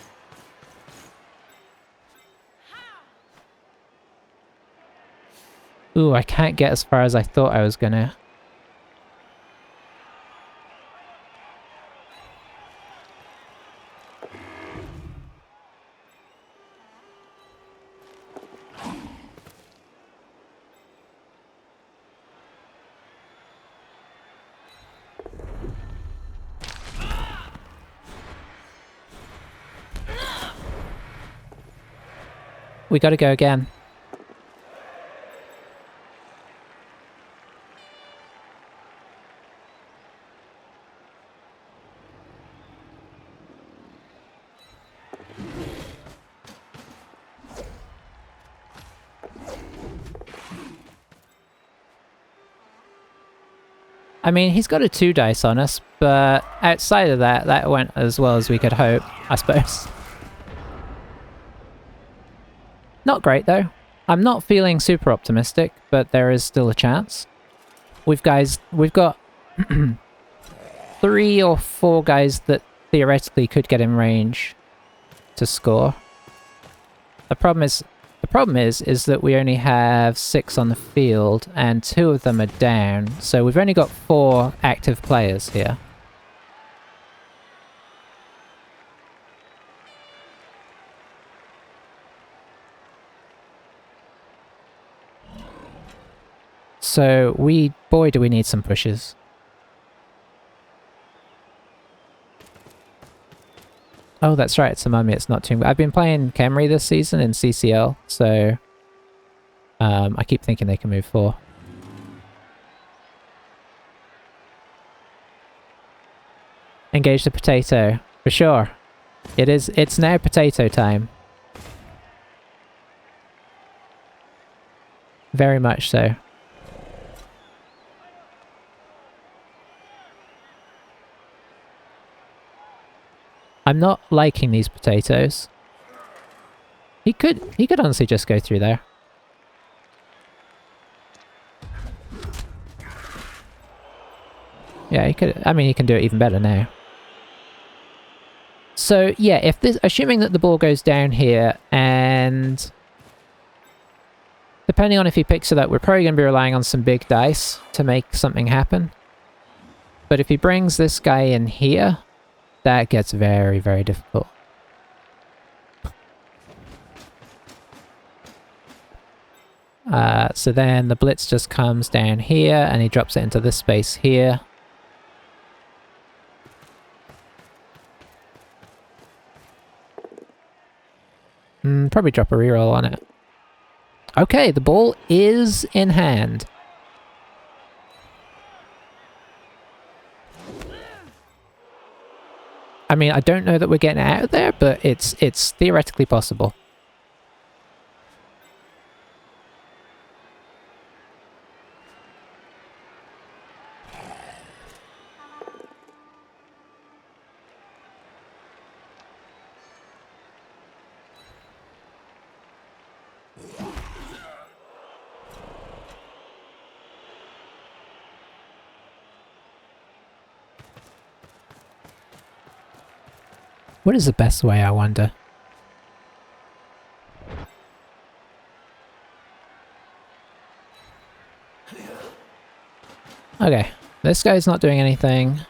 Ooh, I can't get as far as I thought I was gonna. we gotta go again. I mean, he's got a 2 dice on us, but outside of that, that went as well as we could hope, I suppose. Not great, though. I'm not feeling super optimistic, but there is still a chance. We've got 3 or 4 guys that theoretically could get in range to score. The problem is that we only have 6 on the field, and 2 of them are down, so we've only got 4 active players here. So boy, do we need some pushes. Oh, that's right, it's a mummy, it's not Tomb. I've been playing Camry this season in CCL, so I keep thinking they can move 4. Engage the potato, for sure. It's now potato time. Very much so. I'm not liking these potatoes. He could honestly just go through there. Yeah, he could. I mean, he can do it even better now. So yeah, assuming that the ball goes down here, and depending on if he picks it up, we're probably going to be relying on some big dice to make something happen. But if he brings this guy in here, that gets very, very difficult. So then the blitz just comes down here and he drops it into this space here. Probably drop a reroll on it. Okay, the ball is in hand. I mean, I don't know that we're getting it out of there, but it's theoretically possible. What is the best way, I wonder? Okay, this guy's not doing anything.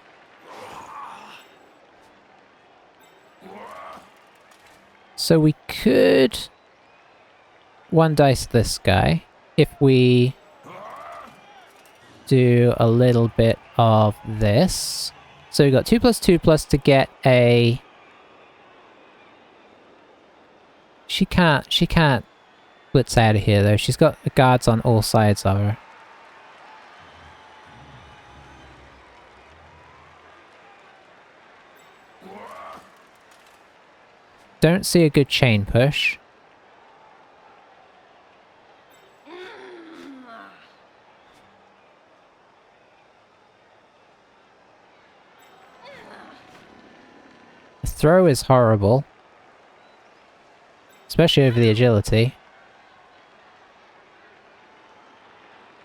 So we could 1 dice this guy if we do a little bit of this. So we got 2+2+ to get a... She can't blitz out of here though. She's got the guards on all sides of her. Don't see a good chain push. The throw is horrible. Especially over the agility.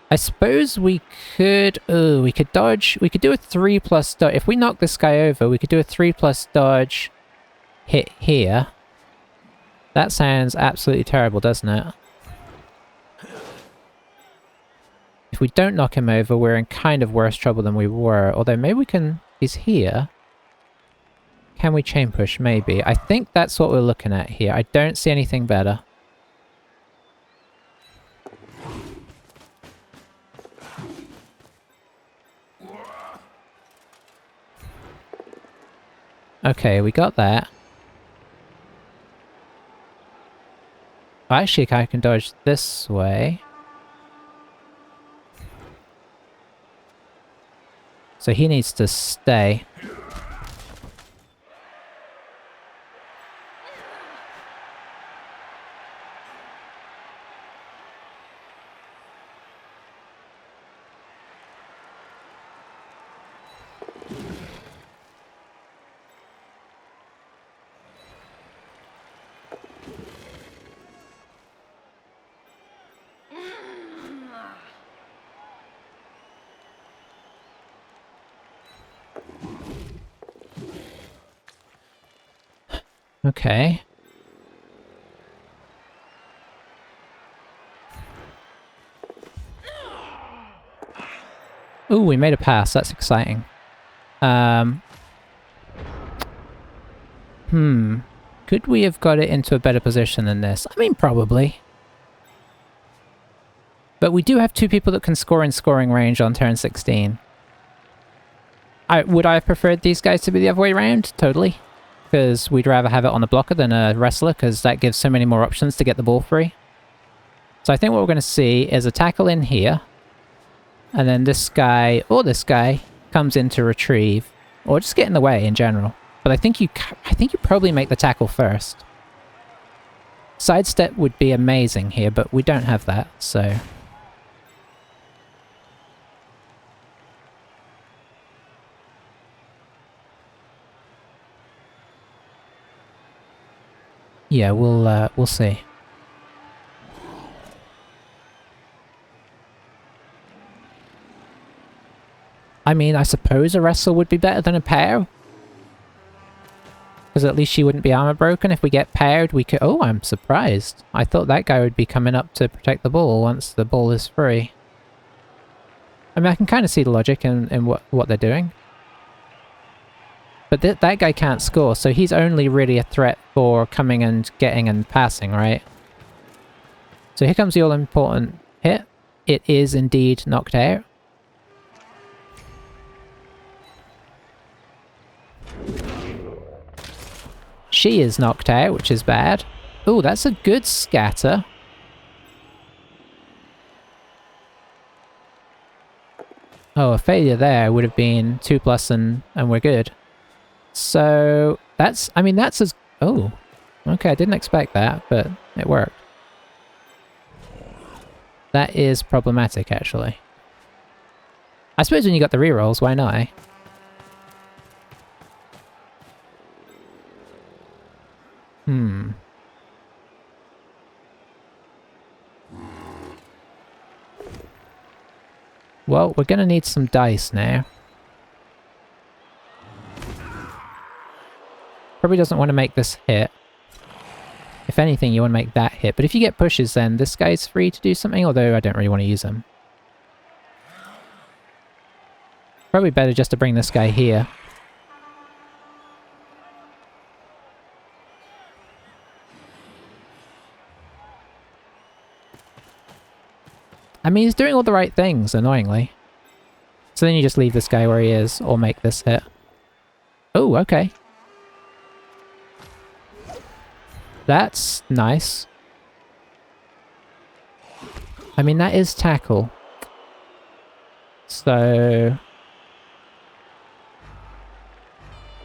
I suppose we could... Oh, we could dodge... We could do a 3+ dodge. If we knock this guy over, we could do a 3+ dodge hit here. That sounds absolutely terrible, doesn't it? If we don't knock him over, we're in kind of worse trouble than we were. Although maybe we can... He's here. Can we chain push? Maybe. I think that's what we're looking at here. I don't see anything better. Okay, we got that. Actually, I can dodge this way. So he needs to stay. Okay. Ooh, we made a pass. That's exciting. Could we have got it into a better position than this? I mean, probably. But we do have two people that can score in scoring range on turn 16. Would I have preferred these guys to be the other way around? Totally. Because we'd rather have it on a blocker than a wrestler, because that gives so many more options to get the ball free. So I think what we're going to see is a tackle in here. And then this guy, or this guy, comes in to retrieve. Or just get in the way in general. But I think you probably make the tackle first. Sidestep would be amazing here, but we don't have that, so... yeah, we'll see. I mean, I suppose a wrestler would be better than a pair. Because at least she wouldn't be armor broken. If we get paired, we could... Oh, I'm surprised. I thought that guy would be coming up to protect the ball once the ball is free. I mean, I can kind of see the logic in what they're doing. But that guy can't score, so he's only really a threat for coming and getting and passing, right? So here comes the all-important hit. It is indeed knocked out. She is knocked out, which is bad. Oh, that's a good scatter. Oh, a failure there would have been 2+ and we're good. So, that's... I mean, that's as... Oh. Okay, I didn't expect that, but it worked. That is problematic, actually. I suppose when you got the rerolls, why not, eh? Well, we're gonna need some dice now. Probably doesn't want to make this hit. If anything, you want to make that hit. But if you get pushes, then this guy's free to do something, although I don't really want to use him. Probably better just to bring this guy here. I mean, he's doing all the right things, annoyingly. So then you just leave this guy where he is, or make this hit. Oh, okay. That's nice. I mean, that is tackle. So...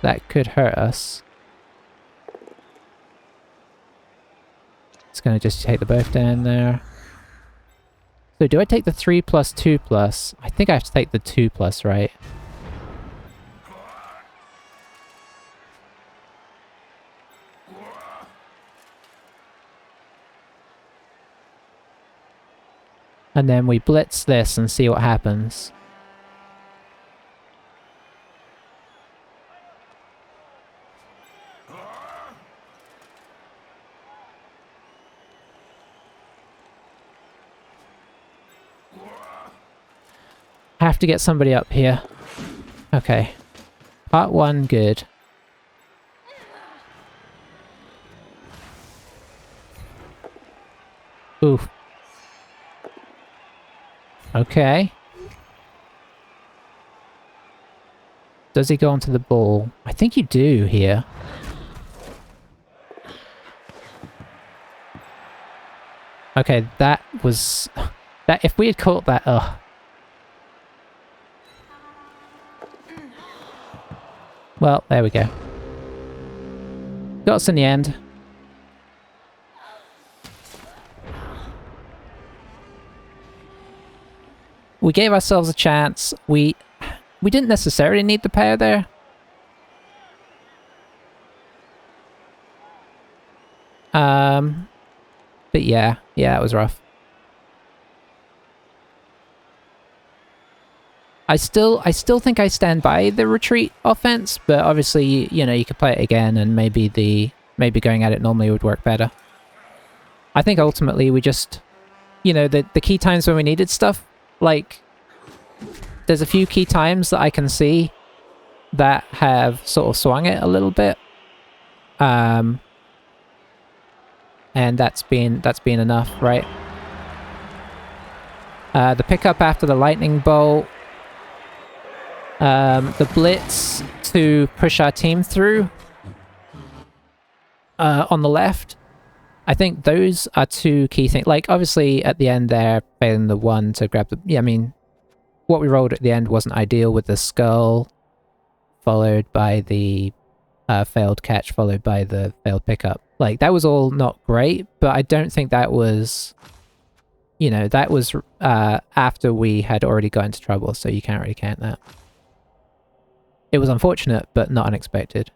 that could hurt us. It's gonna just take the both down there. So do I take the 3+, 2+? I think I have to take the 2+, right? And then we blitz this and see what happens. Have to get somebody up here. Okay. Part 1, good. Oof. Okay. Does he go onto the ball? I think you do here. Okay, that was... that if we had caught that... Ugh. Well, there we go. Got us in the end. We gave ourselves a chance. We didn't necessarily need the pair there. But yeah, it was rough. I still think I stand by the retreat offense, but obviously, you know, you could play it again and maybe going at it normally would work better. I think ultimately we just, you know, the key times when we needed stuff, like, there's a few key times that I can see that have sort of swung it a little bit. And that's been enough, right? The pickup after the lightning bolt, the blitz to push our team through on the left. I think those are two key things. Like, obviously, at the end there, failing the one to grab the... Yeah, I mean, what we rolled at the end wasn't ideal with the skull, followed by the failed catch, followed by the failed pickup. Like, that was all not great, but I don't think that was... You know, that was after we had already got into trouble, so you can't really count that. It was unfortunate, but not unexpected.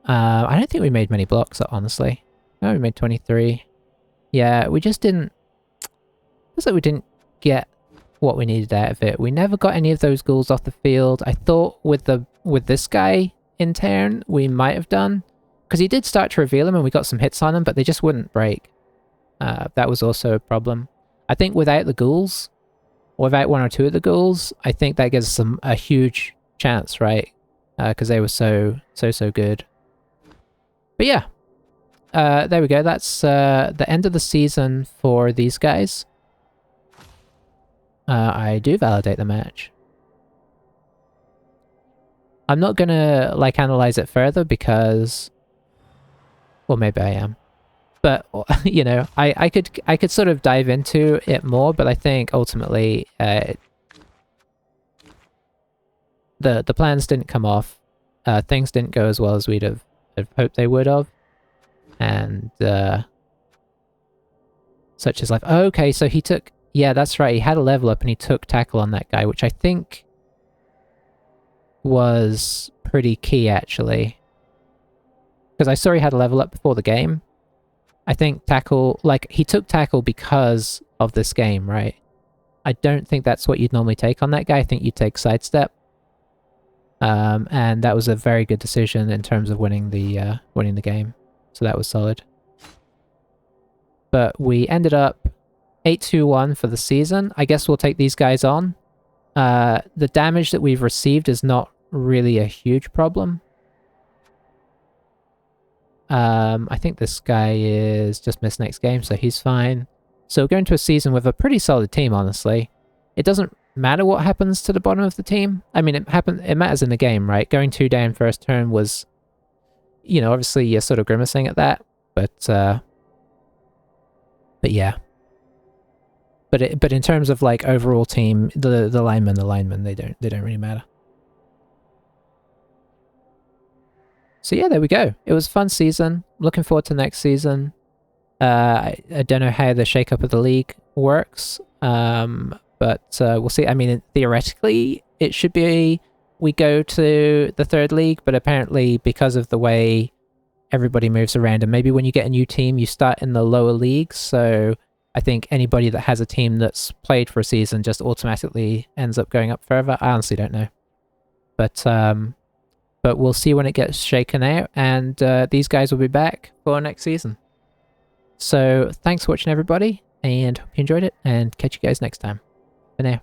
I don't think we made many blocks, honestly. No, we made 23. Yeah, we just didn't... It's like we didn't get what we needed out of it. We never got any of those ghouls off the field. I thought with this guy in turn, we might have done. Because he did start to reveal them and we got some hits on him, but they just wouldn't break. That was also a problem. I think without the ghouls, or without one or two of the ghouls, I think that gives them a huge chance, right? Because they were so good. But yeah, there we go. That's the end of the season for these guys. I do validate the match. I'm not gonna, like, analyze it further because... Well, maybe I am. But, you know, I could sort of dive into it more, but I think ultimately the plans didn't come off. Things didn't go as well as we'd have hoped they would have. And such as life. Oh, okay, so he took... Yeah, that's right. He had a level up and he took tackle on that guy, which I think was pretty key, actually. Because I saw he had a level up before the game. I think tackle... Like, he took tackle because of this game, right? I don't think that's what you'd normally take on that guy. I think you'd take sidestep. And that was a very good decision in terms of winning the game. So that was solid. But we ended up 8-2-1 for the season. I guess we'll take these guys on. The damage that we've received is not really a huge problem. I think this guy is just missed next game, so he's fine. So we're going to a season with a pretty solid team, honestly. It doesn't matter what happens to the bottom of the team. I mean, it matters in the game, right? Going 2 down first turn was, you know, obviously you're sort of grimacing at that, but yeah. But in terms of, like, overall team, the linemen, they don't really matter. So yeah, there we go. It was a fun season. Looking forward to next season. I don't know how the shakeup of the league works, but we'll see. I mean, theoretically, it should be we go to the 3rd league, but apparently because of the way everybody moves around, and maybe when you get a new team, you start in the lower leagues, so I think anybody that has a team that's played for a season just automatically ends up going up further. I honestly don't know. But we'll see when it gets shaken out, and these guys will be back for next season. So thanks for watching, everybody, and hope you enjoyed it, and catch you guys next time. For now.